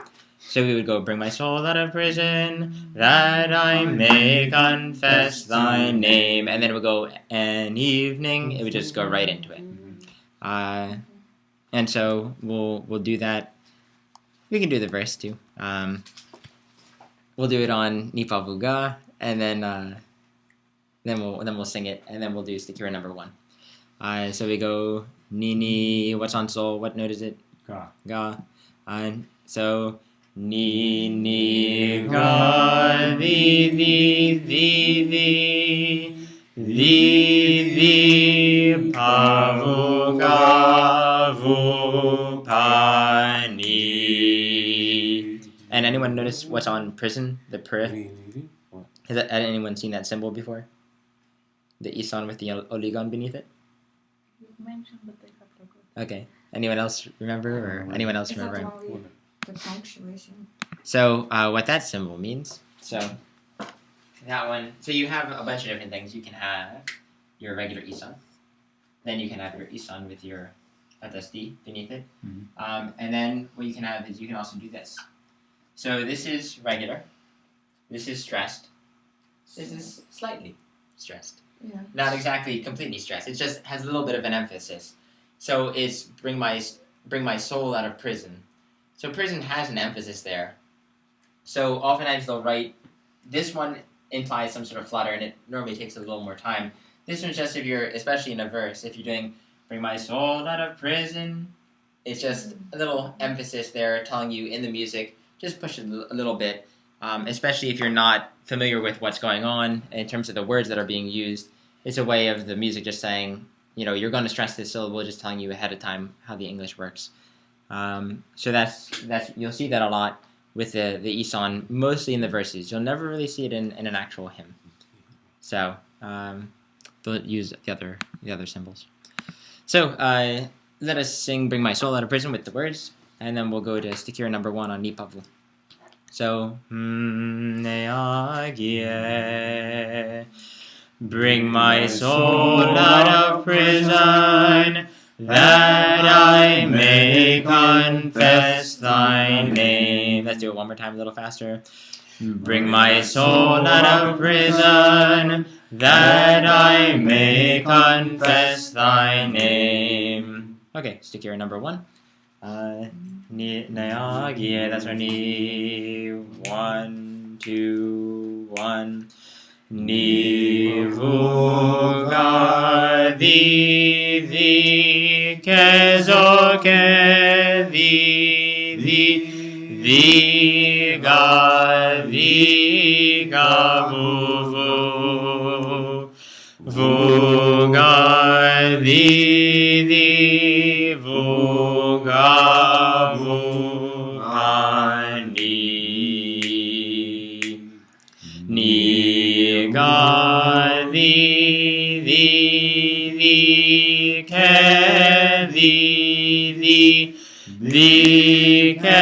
So we would go, bring my soul out of prison, that I may confess thy name. And then it would go, an evening. It would just go right into it. And so we'll do that we can do the verse too. We'll do it on Nipa Vuga, and then we'll sing it, and then we'll do Stikira number 1. So we go Ni. What's on sol? What note is it? Ga. So Ni ga the pa vu ga vu pa ni. And anyone notice what's on prison? The pri. Has anyone seen that symbol before? The isan with the oligon beneath it? You've mentioned, but they have to go. Okay. Anyone else remember, or anyone else Is that remember? the punctuation? So what that symbol means. So that one. So you have a bunch of different things. You can have your regular isan. Then you can have your isan with your atasdi beneath it. Mm-hmm. And then what you can have is you can also do this. So this is regular. This is stressed. This is slightly stressed. Yeah. Not exactly completely stressed. It just has a little bit of an emphasis. So it's bring my soul out of prison. So prison has an emphasis there. So oftentimes they'll write, this one implies some sort of flutter, and it normally takes a little more time. This one's just if you're, especially in a verse, if you're doing bring my soul out of prison, it's just a little emphasis there telling you in the music, just push it a little bit. Especially if you're not familiar with what's going on in terms of the words that are being used. It's a way of the music just saying, you're going to stress this syllable, just telling you ahead of time how the English works. So that's you'll see that a lot with the isan, mostly in the verses. You'll never really see it in an actual hymn. So they'll use the other symbols. So let us sing "Bring My Soul Out of Prison" with the words, and then we'll go to Stikira number 1 on Nipavu. So, bring my soul out of prison, that I may confess thy name. Let's do it one more time, a little faster. Bring my soul out of prison, that I may confess thy name. Okay, Stikira number 1. That's our ni. 1, 2, 1. Ni vu ga the kezo ke the ga vu ga the vu ga vu ni ga the ke the ke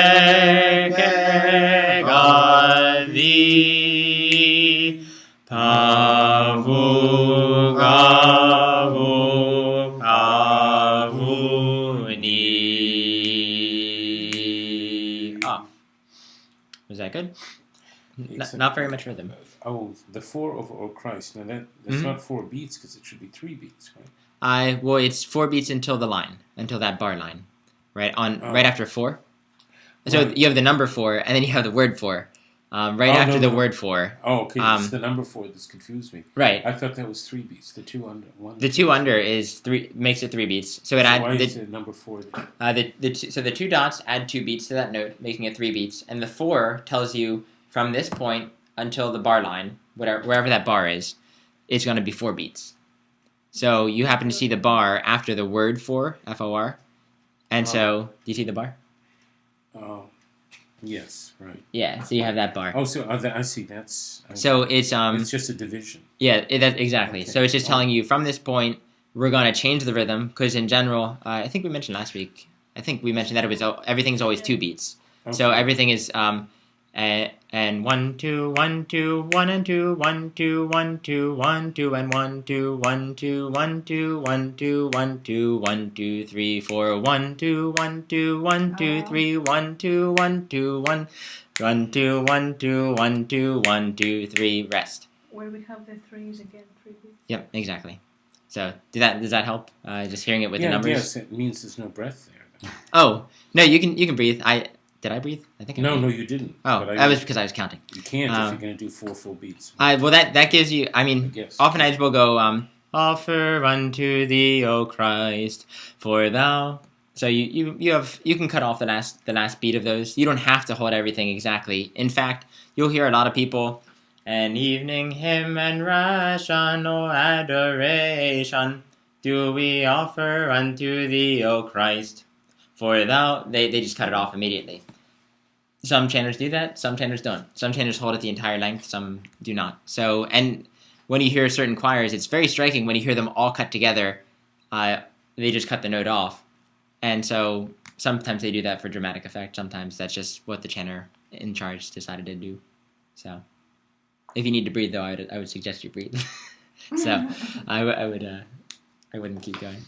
ga the pa vu ga vu ni. Was that good? Not very much rhythm. The 4 over Christ. Now that's not 4 beats, because it should be 3 beats, right? Well, it's 4 beats until the line, until that bar line, right right after 4. So you have the number 4, and then you have the word 4, after the word 4. Oh, okay. It's the number 4 that's confused me. Right. I thought that was 3 beats. The 2 under. The 2 under is 3, makes it 3 beats. So why is it number 4 there? So the 2 dots add 2 beats to that note, making it 3 beats, and the 4 tells you from this point until the bar line, wherever that bar is, it's going to be 4 beats. So you happen to see the bar after the word 4, F-O-R, and so do you see the bar? Oh, yes, right. Yeah, so you have that bar. Oh, so I see. It's just a division. Yeah, exactly. Okay. So it's just telling you from this point we're going to change the rhythm, because in general, I think we mentioned last week. I think we mentioned that everything's always 2 beats. Okay. So everything is and 1 2 1 2 1 and 2 1 2 1 2 1 2 and 1 2 1 2 1 2 1 2 1 2 1 2 3 4 1 2 1 2 1 2 3 1 2 1 2 1 1 2 1 2 1 2 1 2 3 rest. Where we have the 3s again, 3 beats. Yep, exactly. So does that help? Just hearing it with the numbers. Yes, it means there's no breath there. Oh no, you can breathe. Did I breathe? I think I No, breathed. no, you didn't. Oh, But that was because I was counting. You can't if you're going to do 4 full beats. Well, that gives you. I mean, Yes. often I will go. Offer unto thee, O Christ, for thou. So you can cut off the last beat of those. You don't have to hold everything exactly. In fact, you'll hear a lot of people. An evening hymn and rational adoration do we offer unto thee, O Christ, for thou. They just cut it off immediately. Some chanters do that, some chanters don't. Some chanters hold it the entire length, some do not. So, and when you hear certain choirs, it's very striking when you hear them all cut together. They just cut the note off. And so sometimes they do that for dramatic effect. Sometimes that's just what the chanter in charge decided to do. So if you need to breathe, though, I would suggest you breathe. So I wouldn't keep going.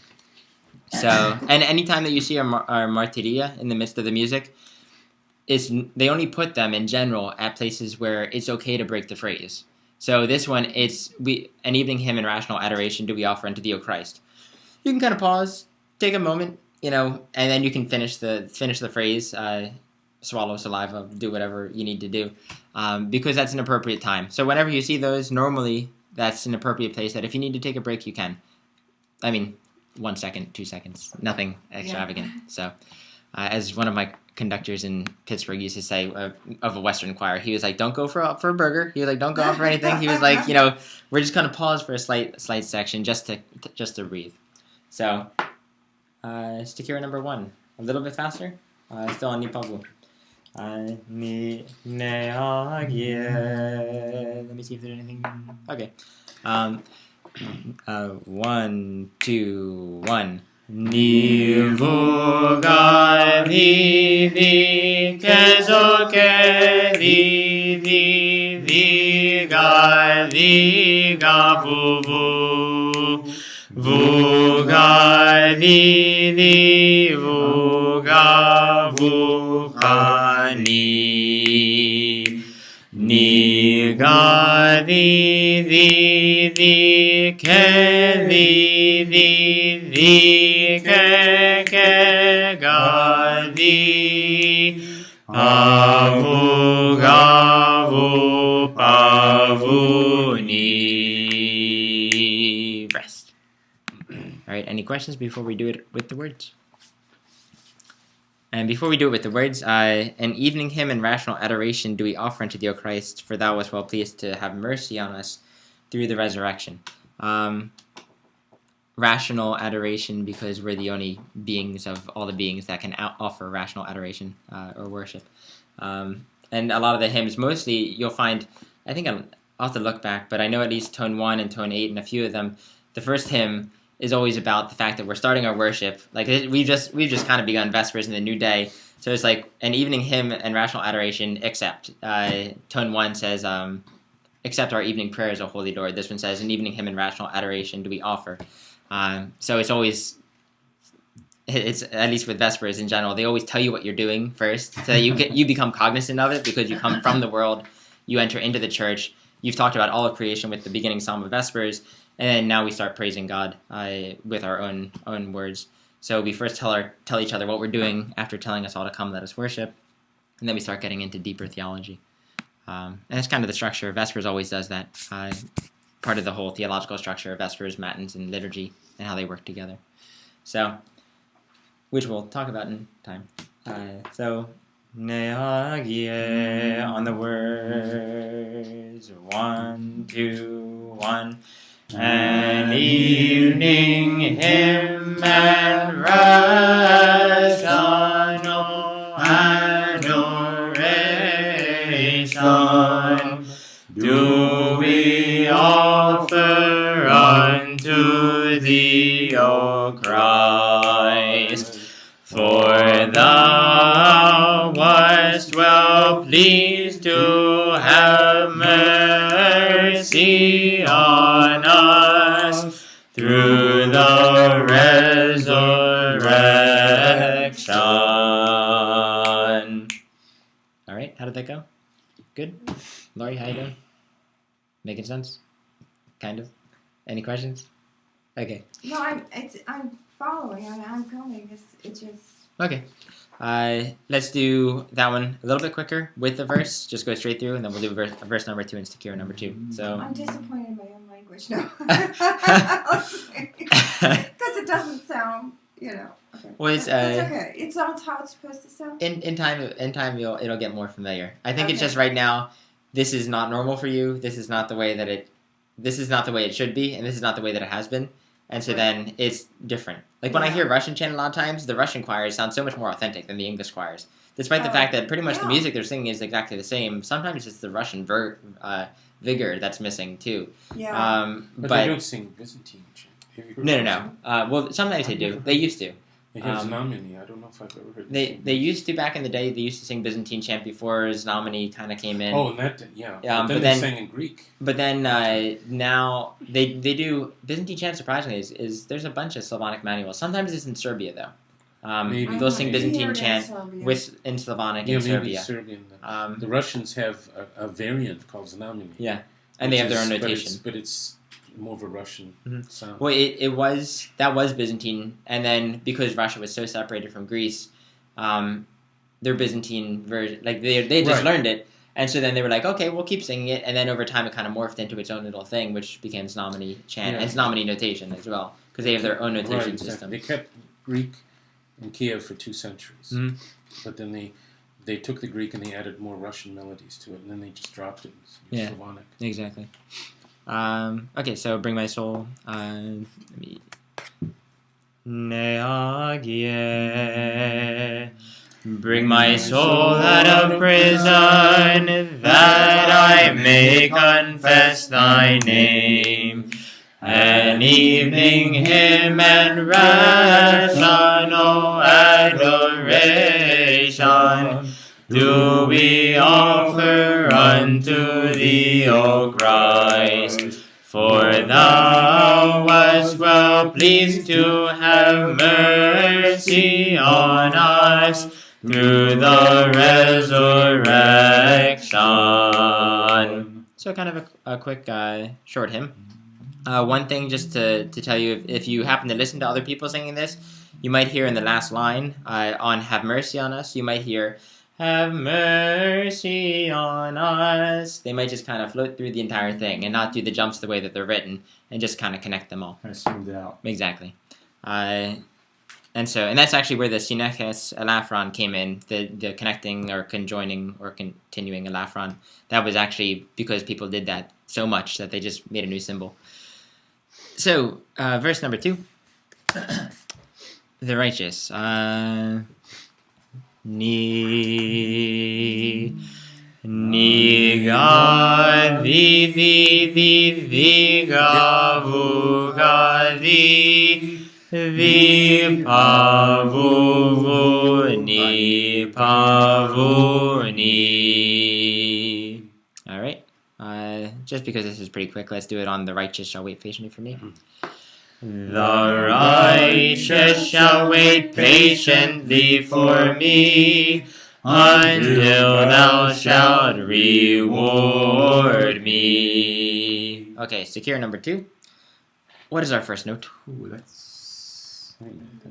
So, and anytime that you see our martyria in the midst of the music, they only put them in general at places where it's okay to break the phrase. So this one, an evening hymn and rational adoration do we offer unto thee, O Christ. You can kind of pause, take a moment, and then you can finish the phrase, swallow saliva, do whatever you need to do, because that's an appropriate time. So whenever you see those, normally that's an appropriate place that if you need to take a break, you can. I mean, 1 second, 2 seconds, nothing extravagant. Yeah. So as one of my conductors in Pittsburgh used to say of a Western choir, he was like, don't go for a burger. He was like, don't go out for anything. He was like, we're just going to pause for a slight section just to breathe. So, Stikira number 1, a little bit faster, still on Ni Pavlu. Let me see if there's anything. Okay. 1, 2, 1. Ni vuga vivi kezo ke vivi viga viga vuvu vuga vivi vuga vuga ni ga vivi ke vivi ke ga vi avu gavu pavu ni. Rest. All right. Any questions before we do it with the words? And before we do it with the words, an evening hymn and rational adoration do we offer unto thee, O Christ, for thou wast well pleased to have mercy on us through the resurrection. Rational adoration because we're the only beings of all the beings that can offer rational adoration or worship. And a lot of the hymns, mostly you'll find, I think I'll have to look back, but I know at least tone 1 and tone 8 and a few of them, the first hymn is always about the fact that we're starting our worship. Like we've just kind of begun Vespers in the new day. So it's like an evening hymn and rational adoration except. Tone 1 says, accept our evening prayers, O Holy Lord. This one says, an evening hymn and rational adoration do we offer. So it's at least with Vespers in general, they always tell you what you're doing first, so that you become cognizant of it because you come from the world, you enter into the church, you've talked about all of creation with the beginning psalm of Vespers, and then now we start praising God with our own words. So we first tell each other what we're doing after telling us all to come, let us worship, and then we start getting into deeper theology. And that's kind of the structure. Vespers always does that. Part of the whole theological structure of Vespers, Matins, and Liturgy, and how they work together. So, which we'll talk about in time. So, Neagie on the words. 1, 2, 1. An evening hymn and rational adoration do we offer unto thee, O Christ, for thou wast well pleased to have mercy on us through the resurrection. All right, how did that go? Good? Laurie, how you doing? Making sense? Kind of? Any questions? Okay. No, I'm following. I mean, I'm coming. It's just. Okay. Let's do that one a little bit quicker with the verse. Just go straight through, and then we'll do verse number 2 and secure number 2. So I'm disappointed in my own language. No. Because it doesn't sound, Okay. Well, it's okay. It sounds how it's supposed to sound. in time it'll get more familiar. I think it's Okay. just right now. This is not normal for you. This is not the way it should be, and this is not the way that it has been. And so then it's different. Like when I hear Russian chant a lot of times, the Russian choirs sound so much more authentic than the English choirs. Despite the fact that pretty much the music they're singing is exactly the same, sometimes it's the Russian vigor that's missing too. Yeah. But they don't sing Byzantine chant. No. Well, sometimes they do. They used to. They have Znameni. I don't know if I've ever heard. They used to back in the day. They used to sing Byzantine chant before Znameni kind of came in. Oh, and that but then they sang in Greek. But then now they do Byzantine chant. Surprisingly, is there's a bunch of Slavonic manuals. Sometimes it's in Serbia though. Maybe they'll sing Byzantine chant in Slavonic in maybe Serbia. Serbian. The Russians have a variant called Znameni. Yeah, and they have their own notation. But it's more of a Russian sound. Well, that was Byzantine, and then because Russia was so separated from Greece, their Byzantine version, like they just learned it, and so then they were like, okay, we'll keep singing it, and then over time it kind of morphed into its own little thing, which became Znameni chant and Znameni notation as well, because they have their own notation system. They kept Greek in Kiev for 2 centuries, but then they took the Greek and they added more Russian melodies to it, and then they just dropped it in Slavonic. Exactly. Okay, so Bring My Soul. Bring my soul out of prison, that I may confess thy name. An evening hymn and rational adoration do we offer unto thee, O Christ. For thou wast well pleased to have mercy on us through the resurrection. So kind of a quick short hymn. One thing just to tell you, if you happen to listen to other people singing this, you might hear in the last line on Have Mercy on Us, you might hear Have mercy on us. They might just kind of float through the entire thing and not do the jumps the way that they're written and just kind of connect them all. Kind of smooth it out. Exactly. And that's actually where the syneches elafron came in, the connecting or conjoining or continuing elafron. That was actually because people did that so much that they just made a new symbol. So, verse number 2. The righteous. Ni ga vi ga vu ga vi pa vu ni pa vu ni. All right. Just because this is pretty quick, let's do it on the righteous shall wait patiently for me. The righteous shall wait patiently for me until thou shalt reward me. Okay, secure number 2. What is our first note? Ooh, that's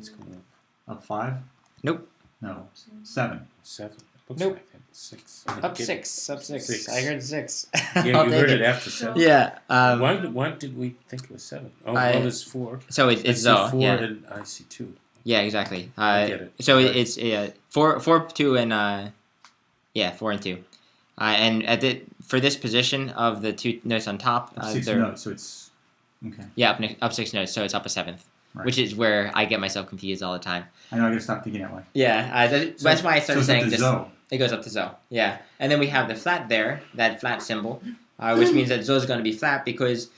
coming up 5? Nope. No, 7. 7. Nope. Like 6. Up 6. Up 6. I heard 6. Yeah, you heard it after 7. Yeah. Why did we think it was 7? Oh, well, it's 4. So it's Zo. 4 yeah. and I see 2. Yeah, exactly. I get it. So it's 4, 2, and 4 and 2. And for this position of the 2 notes on top, up 6 notes, so it's okay. Yeah, up 6 notes, so it's up a 7th, right. Which is where I get myself confused all the time. I know I gotta stop thinking that way. Yeah, that's why I started saying this. Zo. It goes up to Zo. Yeah, and then we have the flat there, that flat symbol, which means that Zo is going to be flat because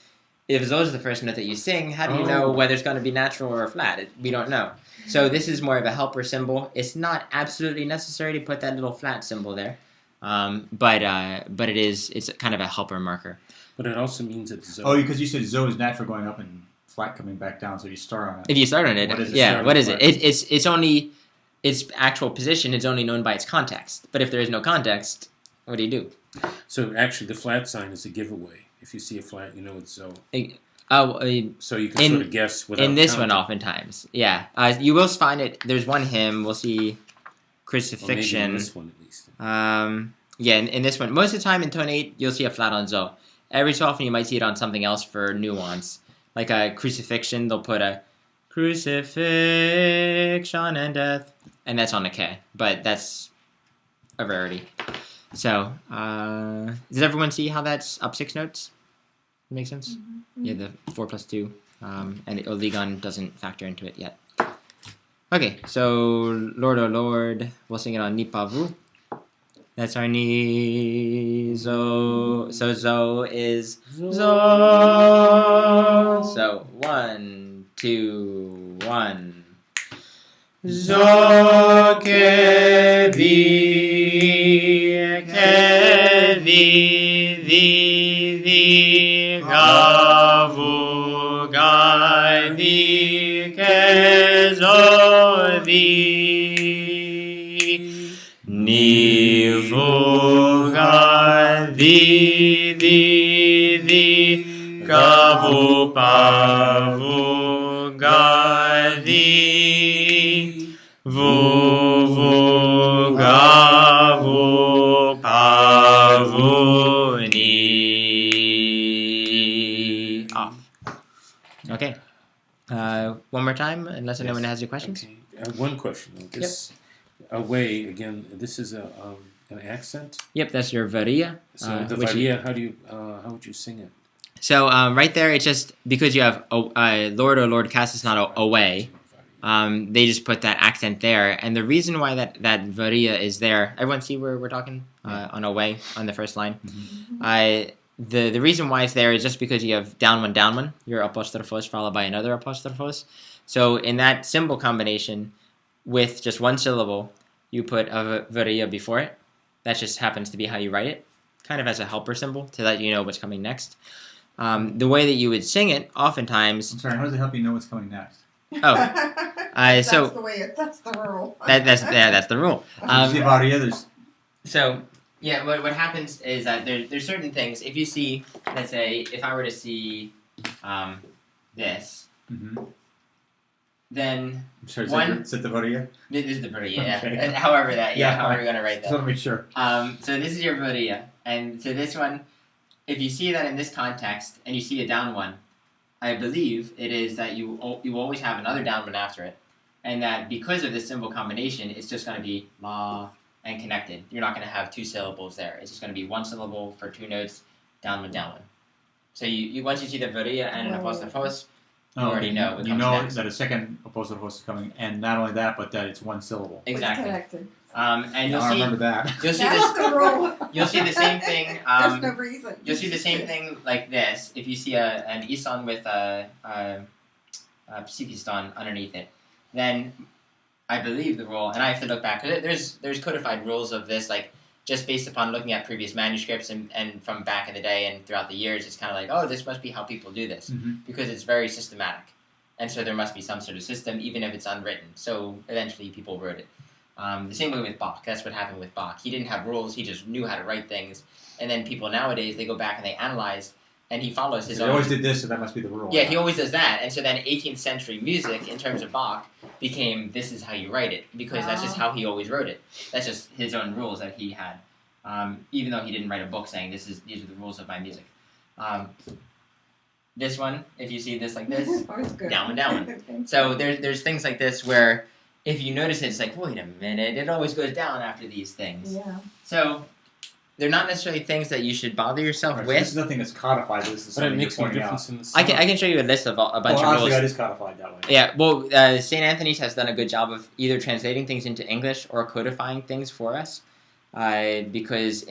if Zo is the first note that you sing, how do you know whether it's going to be natural or flat? We don't know. So this is more of a helper symbol. It's not absolutely necessary to put that little flat symbol there, but it's kind of a helper marker. But it also means it's Zo. Oh, because you said Zo is natural going up and flat coming back down, so you start on it. If you start on it, what is it? It's only its actual position is only known by its context. But if there is no context, what do you do? So actually, the flat sign is a giveaway. If you see a flat, you know it's Zo. Oh, So you can sort of guess without in this counting. one, oftentimes, yeah. You will find it. There's one hymn. We'll see crucifixion. Or maybe in this one at least. Yeah, in this one, most of the time in tone 8, you'll see a flat on zo. Every so often, you might see it on something else for nuance, like a crucifixion. They'll put a crucifixion and death, and that's on the K. But that's a rarity. So, does everyone see how that's up 6 notes? Make sense? Mm-hmm. Yeah, the 4 plus 2, and the oligon doesn't factor into it yet. Okay, so Lord, oh Lord, we'll sing it on Ni pas vous. That's our Ni. Zo. So Zo is Zo. So 1, 2, 1. Zo que vi, gavu, gai, vi, que zo vi. Nivu, gai, vi, gavu, pavu, gai, vi, vu, gavu, pavu, ni. Off. Okay. One more time, unless anyone has any questions. Okay. One question. This away again. This is an accent. Yep, that's your varia. So the varia. How would you sing it? So right there, it's just because you have Lord or Lord cast is not away. They just put that accent there, and the reason why that varia is there. Everyone see where we're talking on away on the first line. Mm-hmm. The reason why it's there is just because you have down one, your apostrophos followed by another apostrophos. So in that symbol combination, with just one syllable, you put a varia before it. That just happens to be how you write it, kind of as a helper symbol to let you know what's coming next. The way that you would sing it, oftentimes. I'm sorry, how does it help you know what's coming next? Oh, that's so the way. That's the rule. that's the rule. You see about the others. So yeah, what happens is that there's certain things. If you see, let's say, if I were to see this, then I'm sorry, one. is it the varia? This is the varia, yeah. Okay. And however that, Yeah, however you're gonna write Just want that. to make sure. So this is your varia, and so this one, if you see that in this context and you see a down one, I believe it is that you always have another down one after it, and that because of this symbol combination, it's just going to be la and connected. You're not going to have 2 syllables there. It's just going to be 1 syllable for 2 notes, down one. So you once you see the varia and an apostrophos, you already know what You comes know next. that a second apostrophe is coming, and not only that, but that it's 1 syllable. Exactly. It's connected. And you'll I see remember that. you'll see That's this. the rule. You'll see the same thing. There's no reason. You'll see the same thing like this. If you see an ison with a psikiston underneath it, then I believe the rule, and I have to look back. There's codified rules of this, like just based upon looking at previous manuscripts and from back in the day and throughout the years. It's kind of like, oh, this must be how people do this because it's very systematic, and so there must be some sort of system, even if it's unwritten. So eventually, people wrote it. The same way with Bach. That's what happened with Bach. He didn't have rules. He just knew how to write things. And then people nowadays, they go back and they analyze, and he follows his own. He always did this, so that must be the rule. Yeah, he always does that. And so then 18th century music, in terms of Bach, became this is how you write it, because that's just how he always wrote it. That's just his own rules that he had, even though he didn't write a book saying these are the rules of my music. This one, if you see this like this, down one. So there's things like this where if you notice it, it's like, wait a minute, it always goes down after these things. Yeah. So they're not necessarily things that you should bother yourself Right, with. so this is nothing that's codified. This is But it something makes you're no pointing difference out. in the I song. can show you a list of a bunch Well, of honestly, rules. that is codified that way. Yeah, well, St. Anthony's has done a good job of either translating things into English or codifying things for us, because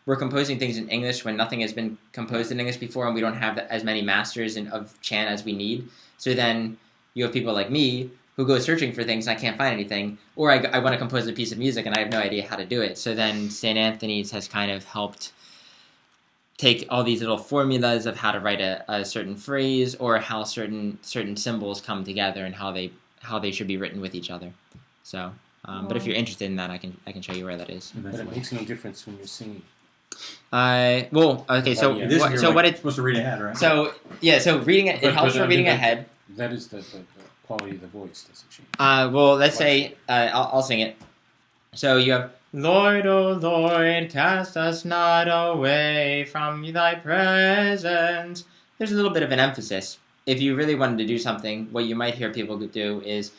we're composing things in English when nothing has been composed in English before, and we don't have as many masters of chant as we need. So then you have people like me who go searching for things and I can't find anything, or I want to compose a piece of music and I have no idea how to do it. So then St. Anthony's has kind of helped take all these little formulas of how to write a certain phrase or how certain symbols come together and how they should be written with each other. So, but if you're interested in that, I can show you where that is. But it makes no difference when you're singing. Okay. So what it's supposed to read ahead, right? So reading it helps for reading ahead. That is the quality of the voice doesn't change. Let's say I'll sing it. So you have, Lord, O Lord, cast us not away from thy presence. There's a little bit of an emphasis. If you really wanted to do something, what you might hear people do is,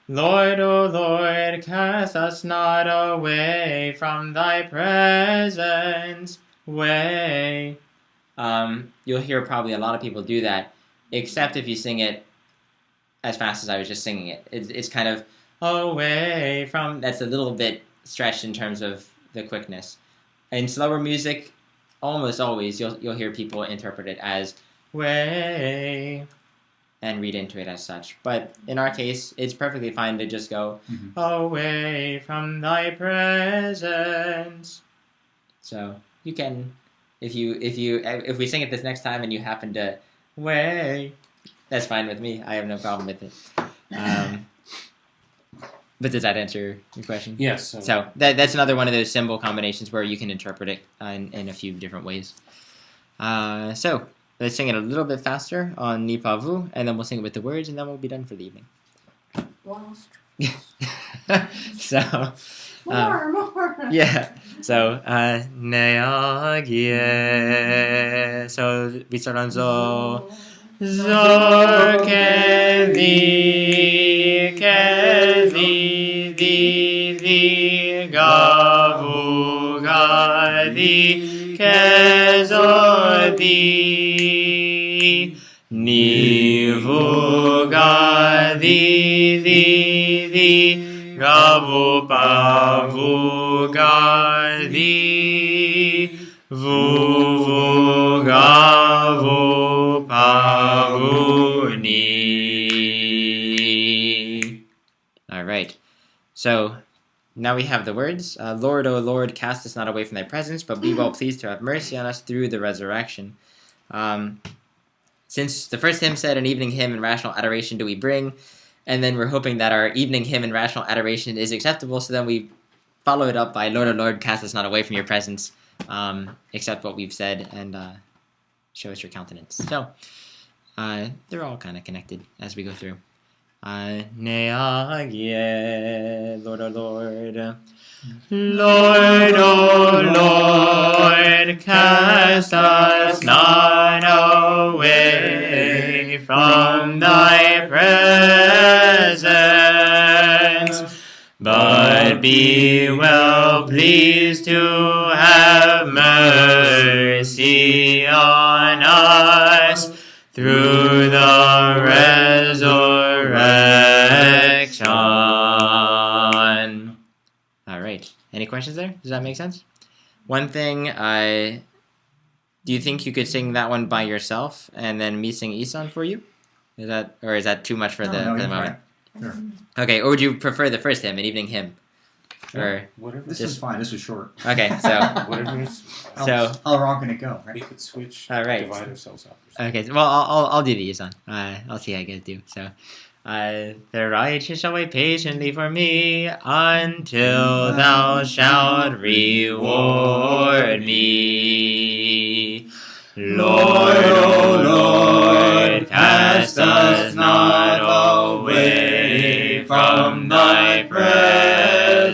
Lord, O Lord, cast us not away from thy presence. Way. You'll hear probably a lot of people do that, except if you sing it as fast as I was just singing it. It's kind of away from. That's a little bit stretched in terms of the quickness. In slower music, almost always you'll hear people interpret it as way and read into it as such. But in our case, it's perfectly fine to just go away from thy presence. So you can, if we sing it this next time and you happen to way, that's fine with me. I have no problem with it. But does that answer your question? Yes. So that's another one of those symbol combinations where you can interpret it in a few different ways. So let's sing it a little bit faster on Ni Pa Vu, and then we'll sing it with the words, and then we'll be done for the evening. So. More. Yeah. So, Neagie. So we start on Zo. Zor Kevi, Di, Gavu, Gadi, Kezor, Di, Nivu, Gadi, Di, Gavu, Pavu, Gadi, Vuvu, Gavu, Pavu, Ni. All right. So now we have the words. Lord, O Lord, cast us not away from thy presence, but be well pleased to have mercy on us through the resurrection. Since the first hymn said, an evening hymn and rational adoration do we bring, and then we're hoping that our evening hymn and rational adoration is acceptable, so then we follow it up by, Lord, O Lord, cast us not away from your presence, accept what we've said, and show us your countenance. So they're all kind of connected as we go through. Neagie, Lord, O Lord. Lord, O Lord, cast us not away from thy presence, but be well pleased to have mercy on us through the resurrection. All right. Any questions there? Does that make sense? One thing, do you think you could sing that one by yourself and then me sing Isan for you? Is that too much for the moment? Sure. Okay, or would you prefer the first hymn, an evening hymn? Or whatever. This is fine. This was short. Okay, so Whatever is. so How wrong can it go? We Right? could switch. All right. Divide ourselves up. okay, well I'll do the Isan. I'll see how I get do. So the righteous shall wait patiently for me until thou shalt reward me. Lord, O Lord, cast us not away from thy presence,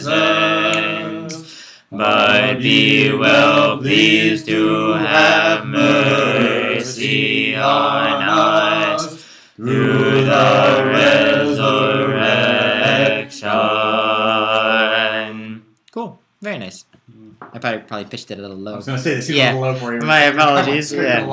but be well pleased to have mercy on us through the resurrection. Cool. Very nice. I probably pitched it a little low. I was going to say this is Yeah. a little low for you. My apologies. It's Yeah.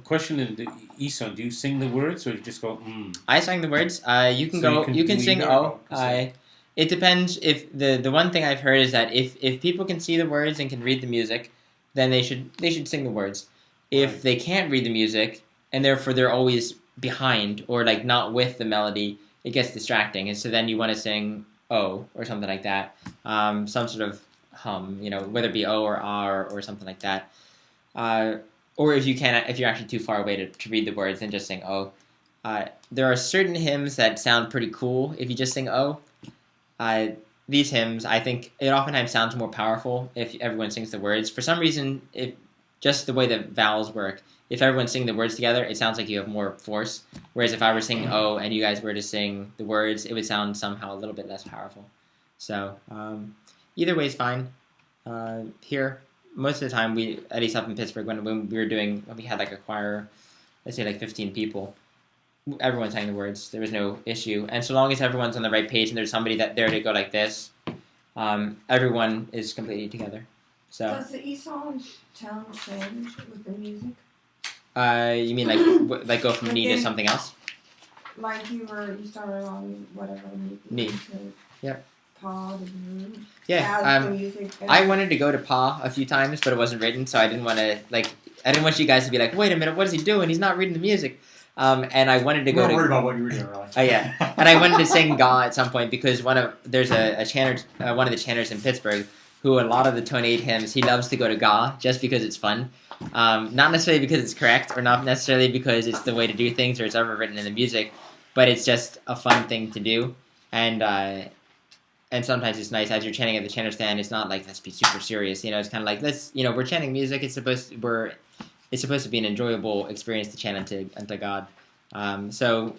Question in the Isan, do you sing the words or you just go, I sang the words. You can So go. you You can can sing. do Oh, either. it depends. If the one thing I've heard is that if people can see the words and can read the music, then they should sing the words. If Right. they can't read the music and therefore they're always behind or like not with the melody, it gets distracting, and so then you want to sing O or something like that, some sort of hum, whether it be O or R or something like that. Or if you're actually too far away to read the words, then just sing O. There are certain hymns that sound pretty cool if you just sing O. these hymns, I think it oftentimes sounds more powerful if everyone sings the words. For some reason, just the way the vowels work, if everyone's singing the words together, it sounds like you have more force. Whereas if I were singing O and you guys were to sing the words, it would sound somehow a little bit less powerful. So either way is fine. Here, most of the time, at least up in Pittsburgh, when we had like a choir, let's say like 15 people, everyone sang the words. There was no issue. And so long as everyone's on the right page and there's somebody there to go like this, everyone is completely together. So does the Esau tone change with the music? You mean like go from knee to something else? Like you started on whatever knee. Yep. Pa to Voo. Yeah. The music. I wanted to go to Pa a few times, but it wasn't written, so I didn't want you guys to be like, wait a minute, what is he doing? He's not reading the music. And I wanted to go. We're worried about what you were doing, really. Oh yeah, and I wanted to sing Ga at some point because there's a chanter, one of the chanters in Pittsburgh, who a lot of the Tone 8 hymns, he loves to go to Ga just because it's fun. Not necessarily because it's correct, or not necessarily because it's the way to do things, or it's ever written in the music, but it's just a fun thing to do. And sometimes it's nice as you're chanting at the chanter stand. It's not like let's be super serious, It's kind of like we're chanting music. It's supposed to be an enjoyable experience to chant unto God. So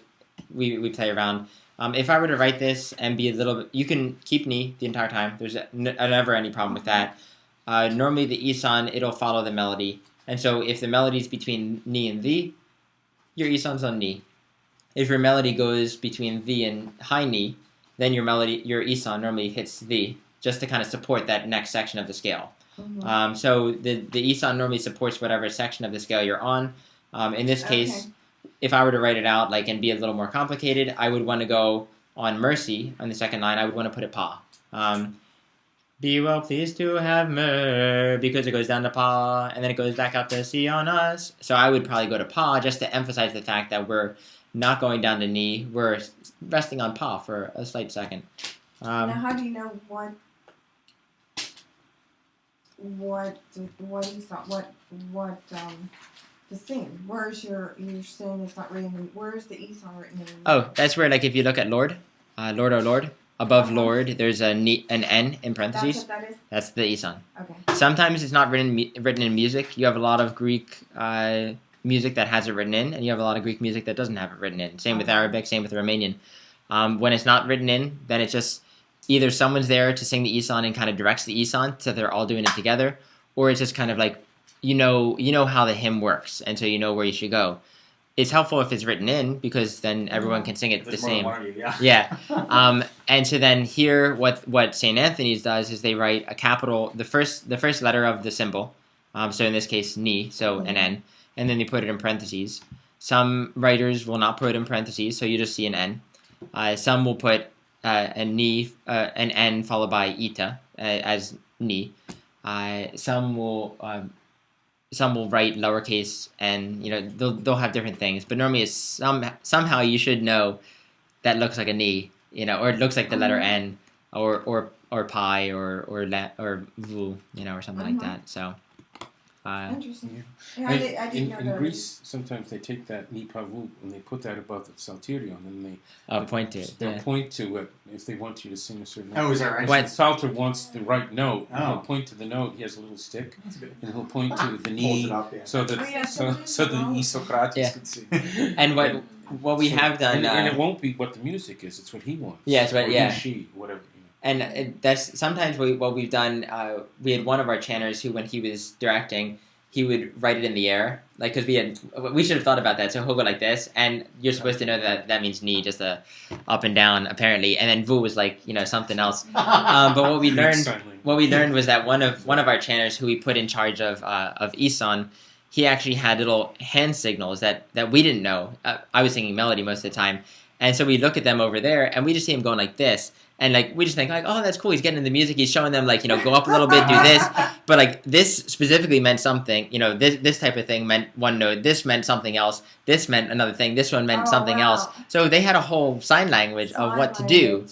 we play around. If I were to write this and be a little bit, you can keep knee the entire time. There's never any problem with that. Normally the Isan, it'll follow the melody. And so if the melody is between knee and thee, your Isan's on knee. If your melody goes between thee and high knee, then your Isan normally hits thee, just to kind of support that next section of the scale. Mm-hmm. So the Isan normally supports whatever section of the scale you're on. In this case, if I were to write it out and be a little more complicated, I would want to go on mercy on the second line. I would want to put a Pa. Be well pleased to have mer, because it goes down to Pa, and then it goes back up to see on us. So I would probably go to Pa just to emphasize the fact that we're not going down to knee. We're resting on Pa for a slight second. Now, how do you know what to sing? Where's you're saying it's not written in, where's the Esau written in? Oh, that's where if you look at Lord, Lord, oh Lord, above Lord, there's an N in parentheses. That's what that is? That's the Isan. Okay. Sometimes it's not written in music. You have a lot of Greek music that has it written in, and you have a lot of Greek music that doesn't have it written in. Same with Arabic, same with Romanian. When it's not written in, then it's just either someone's there to sing the Isan and kind of directs the Isan, so they're all doing it together, or it's just kind of like, you know how the hymn works, and so you know where you should go. It's helpful if it's written in, because then everyone can sing it the same. Yeah. And so then here, what St. Anthony's does is they write a capital, the first letter of the symbol. So in this case, ni, so an N, and then they put it in parentheses. Some writers will not put it in parentheses, so you just see an N. Some will put an N followed by ita as ni. Some will write lowercase, and they'll have different things. But normally, it's somehow you should know that looks like a ni, or it looks like the letter N, or pi, or vu, or something like that. So. Interesting. Yeah. I didn't know in Greece, sometimes they take that ni pavu and they put that above the psalterion, and they point to it. They'll point to it if they want you to sing a certain note. Oh, is that right? When the psalter wants the right note, he'll point to the note. He has a little stick, and he'll point to the ni, so that the Socrates can see. And what we have done, and it won't be what the music is; it's what he wants. Yeah, it's what. Yeah, he, she, whatever. And that's sometimes what we've done. We had one of our chanters who, when he was directing, he would write it in the air, because we should have thought about that. So he'll go like this, and you're supposed to know that means knee, just a up and down apparently. And then vu was something else. But what we learned was that one of our chanters who we put in charge of Isan, he actually had little hand signals that we didn't know. I was singing melody most of the time, and so we look at them over there, and we just see him going like this. And we just think oh, that's cool. He's getting into music. He's showing them go up a little bit, do this. But this specifically meant something. This type of thing meant one note. This meant something else. This meant another thing. This one meant something else. So they had a whole sign language of what to do,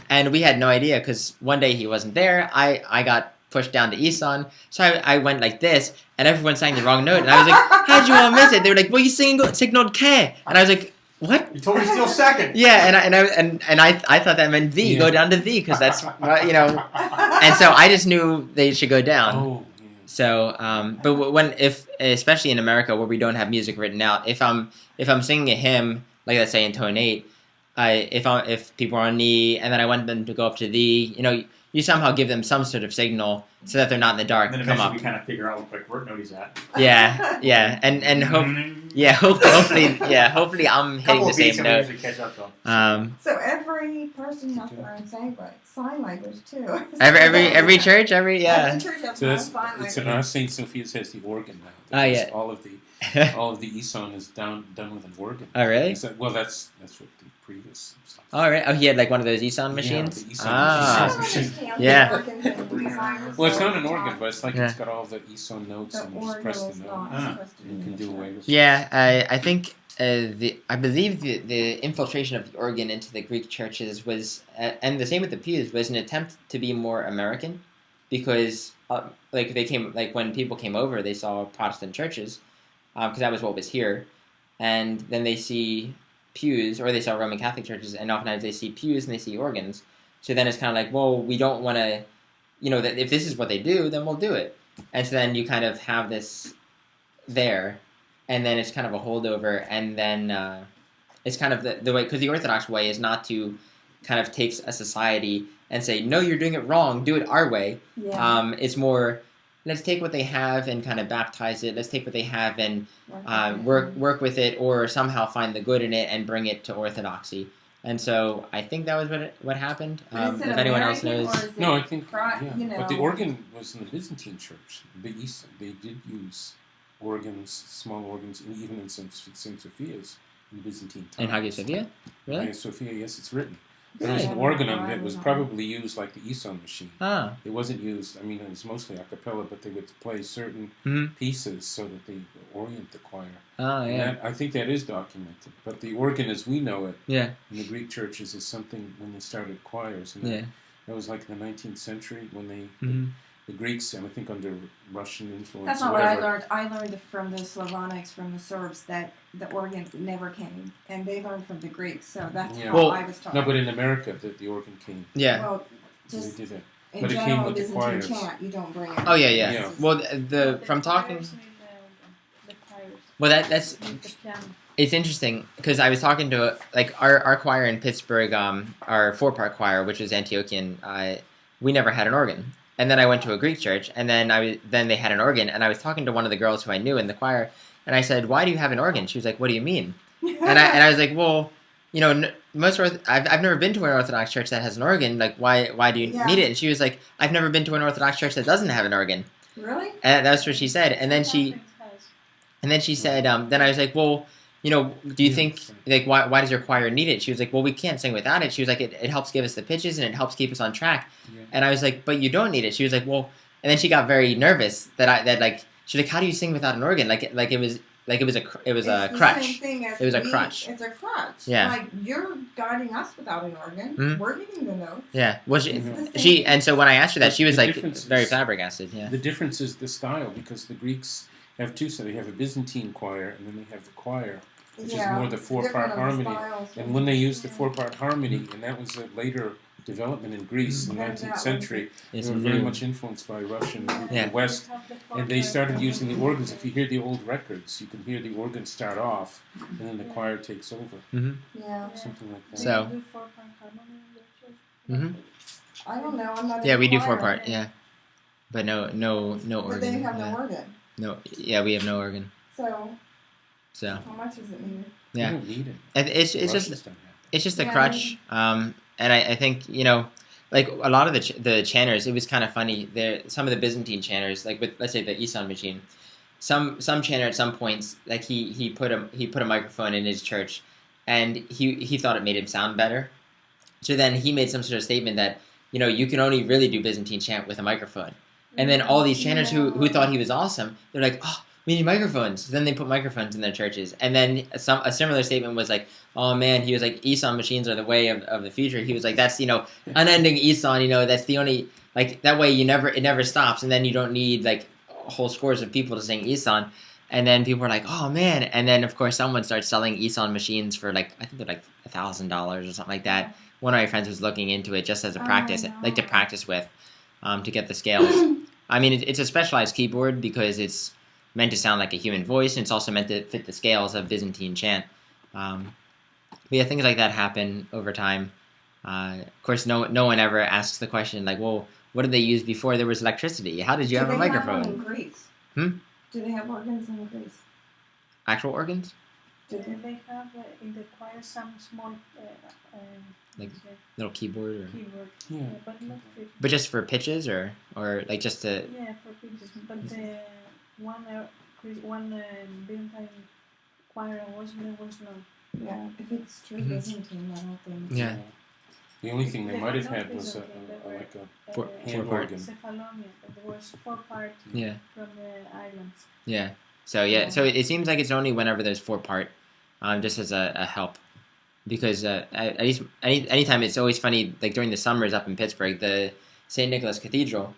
and we had no idea, because one day he wasn't there. I got pushed down to Isan, so I went like this, and everyone sang the wrong note, and I was like, how'd you all miss it? They were like, well, you signaled K, and I was like, what? You told me still second. Yeah, and I thought that meant thee. Yeah. Go down to thee because that's And so I just knew they should go down. Oh, yeah. So, but especially in America where we don't have music written out, if I'm singing a hymn, like let's say in tone 8, if people are on knee and then I want them to go up to thee, you somehow give them some sort of signal so that they're not in the dark. And then Come eventually up. we kind of figure out what note he's at. Yeah, and hopefully I'm hitting the same note. Catch up to him. So every person has their own sign language too. Every church, Every church has So their own that's sign it's language. St. Sophia's has the organ now. Oh, yeah. All of the Eson is done with an organ. Oh, really? Well, that's what the previous stuff. All right. Oh, he had like one of those Eson machines. the Eson I Ah. don't understand Yeah. the organ thing. Well, it's not an organ, but it's like Yeah. it's got all the Eson notes The and you just organ press is the note. not supposed to be You in can the do church. away with it. Yeah, I think I believe the infiltration of the organ into the Greek churches was, and the same with the pews, was an attempt to be more American, because when people came over, they saw Protestant churches, because that was what was here, and then they see pews, or they saw Roman Catholic churches, and oftentimes they see pews and they see organs. So then it's kind of like, well, we don't want to, that if this is what they do, then we'll do it. And so then you kind of have this there. And then it's kind of a holdover, and then it's kind of the way, because the Orthodox way is not to kind of take a society and say, no, you're doing it wrong, do it our way. Yeah. It's more, let's take what they have and kind of baptize it. Let's take what they have and work with it, or somehow find the good in it and bring it to Orthodoxy. And so I think that was what happened. Is it If anyone else American, knows. or is No, it I think, you but the know- organ was in the Byzantine church. They did use organs, small organs, and even in St. Sophia's in Byzantine times. In Hagia Sophia? Really? Hagia Sophia, yes, it's written. There was Yeah. an organ that was probably used like the Eson machine. Ah. It wasn't used, it was mostly a cappella, but they would play certain Mhm. pieces so that they orient the choir. Oh, And yeah. I think that is documented. But the organ as we know it Yeah. in the Greek churches is something when they started choirs. And Yeah. that was like in the 19th century when Mhm. the Greeks, and I think under Russian influence That's or not what I whatever. learned. I learned from the Slavonics, from the Serbs, that the organ never came, and they learned from the Greeks. So that's Yeah. how Well, I was taught. No, but in America, the organ came. Yeah. Well, They just did it. in but it came general, with the Byzantine choirs. chant, you don't bring it. Oh, yeah. Yeah. Well, from talking... choirs need the choirs. Well, that's... Need the piano. It's interesting because I was talking to our choir in Pittsburgh, our 4-part choir, which was Antiochian. We never had an organ, and then I went to a Greek church, and then then they had an organ, and I was talking to one of the girls who I knew in the choir, and I said, "Why do you have an organ?" She was like, "What do you mean?" And I was like, "Well, I've never been to an Orthodox church that has an organ. Like, why do you Yeah. need it?" And she was like, "I've never been to an Orthodox church that doesn't have an organ." Really? And that's what she said, and then she. Catholics has. And then she said, then I was like, well, do you think, like, why does your choir need it? She was like, well, we can't sing without it. She was like, it helps give us the pitches and it helps keep us on track. Yeah. And I was like, but you don't need it. She was like, well, and then she got very nervous she was like, how do you sing without an organ? Like it was a It's the crutch. Same thing as It was a we- crutch. It's a crutch. Yeah. Like you're guiding us without an organ. Mhm. We're getting the notes. Yeah. Well, It's the same. and so when I asked her that, she was The like difference very is- flabbergasted. Yeah. The difference is the style, because the Greeks have two. So they have a Byzantine choir, and then they have the choir, which is more the 4-part different of the harmony. styles. And when they used the 4-part harmony, and that was a later development in Greece in the Mhm. 19th That century, It's they were very new. much influenced by Russian Yeah. the West. Have the And they four started chords. using the organs. If you hear the old records, you can hear the organ start off, and then the choir takes over, Yeah. something like that. They So- do 4-part harmony in the church. Mhm. I don't know. I'm not. Yeah, in we the do choir. 4-part. Yeah. But no But organ. they have yeah. no organ. No. Yeah, we have no organ. So So how much is it needed? Yeah. You don't need it. and it's The just Russians don't have it's just a Yeah. crutch. And I think like a lot of the chanters, it was kind of funny. There, some of the Byzantine chanters, like with let's say the Eson machine, some chanter at some points, like he put a microphone in his church, and he thought it made him sound better. So then he made some sort of statement that you can only really do Byzantine chant with a microphone. And then all these chanters who thought he was awesome, they're like, oh, we need microphones. So then they put microphones in their churches. And then a similar statement was like, oh man, he was like, Eson machines are the way of the future. He was like, that's, unending Eson, that's the only, like, that way it never stops. And then you don't need, like, whole scores of people to sing Eson. And then people were like, "Oh man!" And then of course someone starts selling ESON machines for like I think they're like $1,000 or something like that. One of my friends was looking into it just as a practice, like to practice with, to get the scales. I mean, it's a specialized keyboard because it's meant to sound like a human voice, and it's also meant to fit the scales of Byzantine chant. But yeah, things like that happen over time. Of course, no one ever asks the question like, "Well, what did they use before there was electricity? How did you have a microphone?" Do they have one in Greece? Do they have organs in Greece? Actual organs? They have in the choir some small Like little keyboard or keyboard, Yeah. but not for, but just for pitches or like just to yeah, for pitches. But the one Byzantine choir was not. Yeah, if it's true Byzantine, I don't think. Yeah. The only thing they They might have have had not was Byzantine, like a Four hand part. organ. Cephalonia. There was 4 parts yeah. from the islands. Yeah. So so it seems like it's only whenever there's 4 part, just as a help, because at least anytime it's always funny. Like during the summers up in Pittsburgh, the St. Nicholas Cathedral,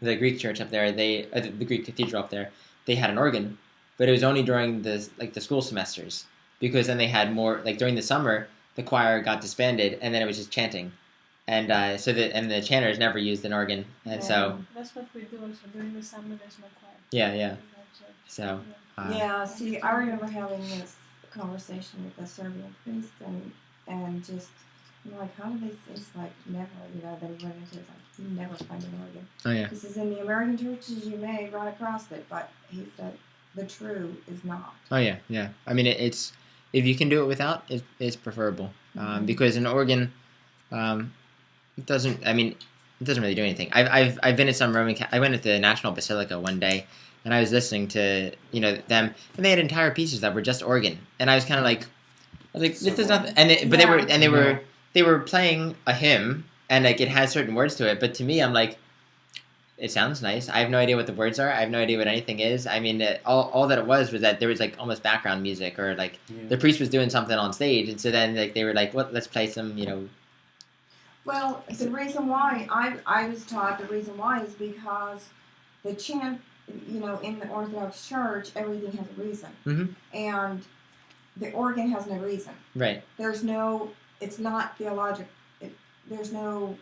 the Greek church up there, the Greek cathedral up there, they had an organ, but it was only during the school semesters, because then they had more like during the summer the choir got disbanded and then it was just chanting, and the chanters never used an organ, and so that's what we do also during the summer. There's no choir. yeah. So Yeah, see, I remember having this conversation with a Serbian priest, and just like, how do they? It's like never, they went into it like you never find an organ. oh yeah. He says in the American churches you may run across it, but he said the true is not. Oh yeah. I mean, it's if you can do it without, it's preferable, because an organ, it doesn't really do anything. I've been at some Roman. I went at the National Basilica one day, and I was listening to them, and they had entire pieces that were just organ, and I was kind of like, this is nothing. And they were playing a hymn, and like it has certain words to it, but to me, I'm like, it sounds nice. I have no idea what the words are. I have no idea what anything is. I mean, all that it was that there was like almost background music, or like the priest was doing something on stage, and so then like they were like, "What? Let's play some," Well, the reason why I was taught the reason why is because the chant, in the Orthodox Church, everything has a reason, and the organ has no reason. Right. It's not theological. There's no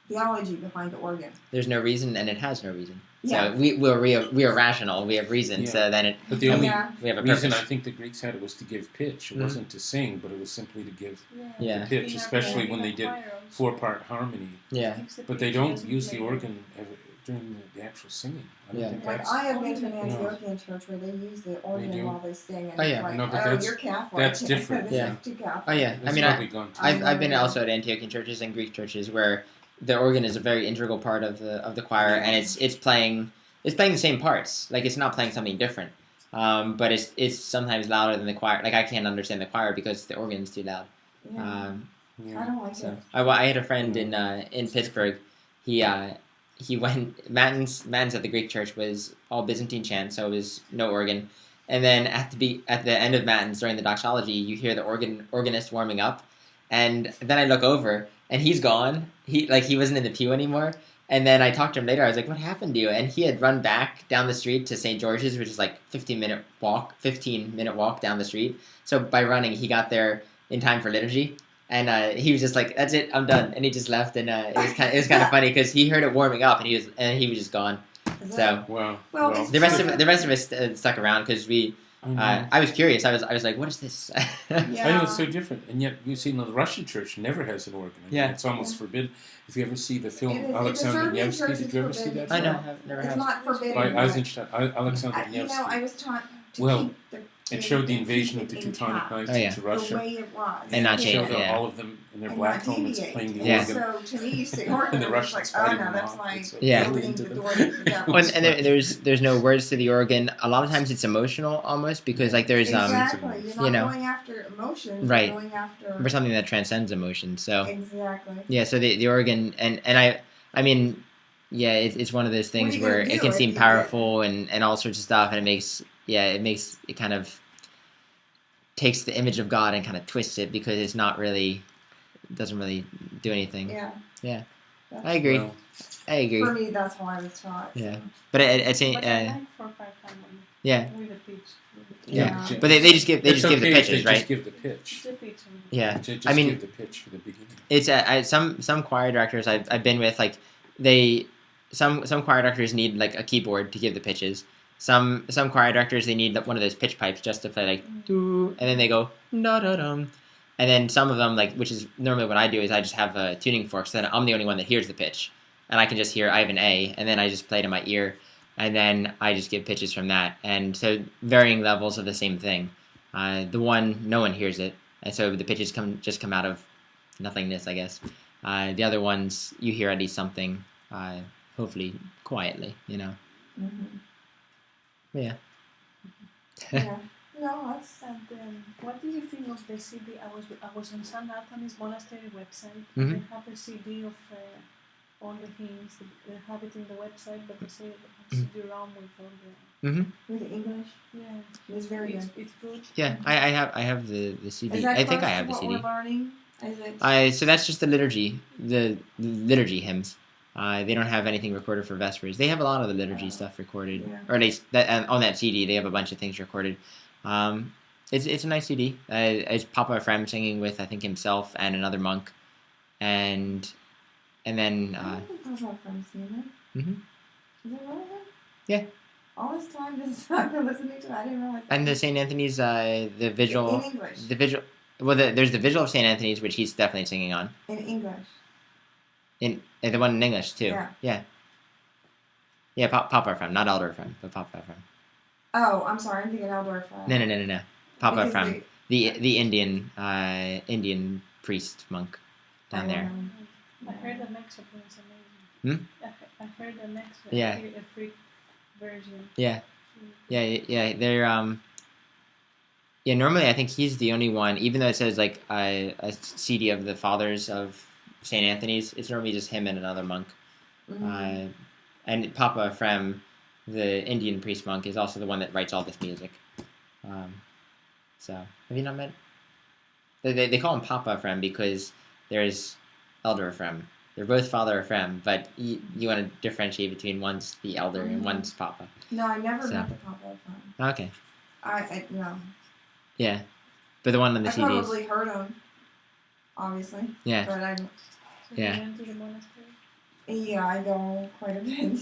theology behind the organ. There's no reason, and it has no reason. Yeah. So we are rational. We have reason. Yeah. So then But the only we have a reason purpose. I think the Greeks had it was to give pitch. It wasn't to sing, but it was simply to give Yeah. the pitch, especially when they did 4-part harmony. Yeah. But they don't use the organ during the actual singing. I don't think Like that's, I have been to an Antiochian church where they use the organ do? while they sing, and Oh, yeah. it's like, No, but you're Catholic. that's different. This Yeah. is too Catholic. Oh yeah. that's I mean, probably gone too. I've been also at Antiochian churches and Greek churches where the organ is a very integral part of the choir, and it's playing the same parts. Like it's not playing something different, but it's sometimes louder than the choir. Like I can't understand the choir because the organ's too loud. Yeah. I don't like it. I had a friend in Pittsburgh. He went Matins at the Greek church was all Byzantine chant, so it was no organ. And then at the end of Matins during the doxology, you hear the organist warming up, and then I look over and he's gone. He wasn't in the pew anymore. And then I talked to him later. I was like, "What happened to you?" And he had run back down the street to St. George's, which is like 15-minute walk down the street. So by running, he got there in time for liturgy. And he was just like, "That's it, I'm done," and he just left. And it was kind of funny because he heard it warming up, and he was just gone. So Wow. Well, the rest of us stuck around because we. I was curious. I was like, "What is this?" I know it's so different, and yet you see, the Russian church never has an organ. I mean, it's almost forbidden. If you ever see the film It is. Alexander The Serbian Nevsky, church did is you ever see forbidden. that? I know. film? I've never It's had. not forbidden. By but Eisenstein, Alexander Nevsky. I was taught to Well, keep the. It showed the invasion of the intact, Teutonic Knights Oh, yeah. into the Russia. way it was. And not It change, showed yeah. all of them in their And black not helmets deviate. playing the Yeah. organ. So to me, the organ And the was Russians like, oh fighting no, them that's off. like It's Yeah. opening into the the- door to the devil. And there's no words to the organ. A lot of times it's emotional almost because like there's Exactly. You're not you know. going after emotions. Right. You're going after. for something that transcends emotion. So Exactly. yeah, so the organ and I mean, yeah, it's one of those things you where gonna it do can if seem you get- powerful and all sorts of stuff, and it kind of takes the image of God and kind of twists it because it doesn't really do anything. Yeah. Yeah. I agree. Well, I agree. For me, that's how I was taught. Yeah. So. But it's But I like 4-5 time yeah. with the pitch. Yeah. Yeah. But they just give it's the okay if pitches, they right? Just give the pitch. It's a pitch. Yeah. Just I mean, give the pitch for the beginning. It's some choir directors I've been with, like some choir directors need like a keyboard to give the pitches. Some choir directors, they need one of those pitch pipes just to play like doo, and then they go da da dum. And then some of them, like, which is normally what I do, is I just have a tuning fork, so then I'm the only one that hears the pitch, and I can just hear I have an A, and then I just play it in my ear, and then I just give pitches from that. And so varying levels of the same thing. The one, no one hears it, and so the pitches come out of nothingness, I guess. The other ones, you hear at least something, hopefully quietly, you know. Mm-hmm. Yeah. Yeah. No, that's. And what do you think of the CD? I was on St. Anthony's Monastery website. Mhm. They have a CD of all the hymns. They have it in the website, but they say it has CD-ROM with all the. With the English, Yeah, it's very good. It's good. Yeah, I have the CD. Is that I think I close have to the what CD. we're learning? Is it? So that's just the liturgy hymns. They don't have anything recorded for Vespers. They have a lot of the liturgy stuff recorded, Yeah. or at least on that CD they have a bunch of things recorded. It's a nice CD. It's Papa Ephraim singing with I think himself and another monk, and then I don't think I've heard from Stephen. Mhm. Is it really him? Yeah. All this time, I've been listening to it. I didn't realize. and the St. Anthony's the visual in English. the visual. Well, there's the visual of St. Anthony's, which he's definitely singing on. In English. In the one in English too. Yeah. Yeah, Papa Ephraim, not Elder Ephraim, but Papa Ephraim. Oh, I'm sorry. I'm thinking Eldor Ephraim. No. Papa Because Ephraim, the Indian priest monk down there. I heard the next one is amazing. I heard the next one. Yeah. A free version. Yeah. They're yeah. Normally, I think he's the only one. Even though it says like a CD of the fathers of St. Anthony's, it's normally just him and another monk. Mhm. And Papa Ephraim, the Indian priest monk, is also the one that writes all this music. So, have you not met? They call him Papa Ephraim because there's Elder Ephraim. They're both Father Ephraim, but you want to differentiate between one's the elder and one's Papa. No, I never So. met the Papa Ephraim. Okay. I no. Yeah. But the one on the I CDs. probably heard him. Obviously. Yeah. But I. So Yeah. you went to the monastery? Yeah, I go quite a bit.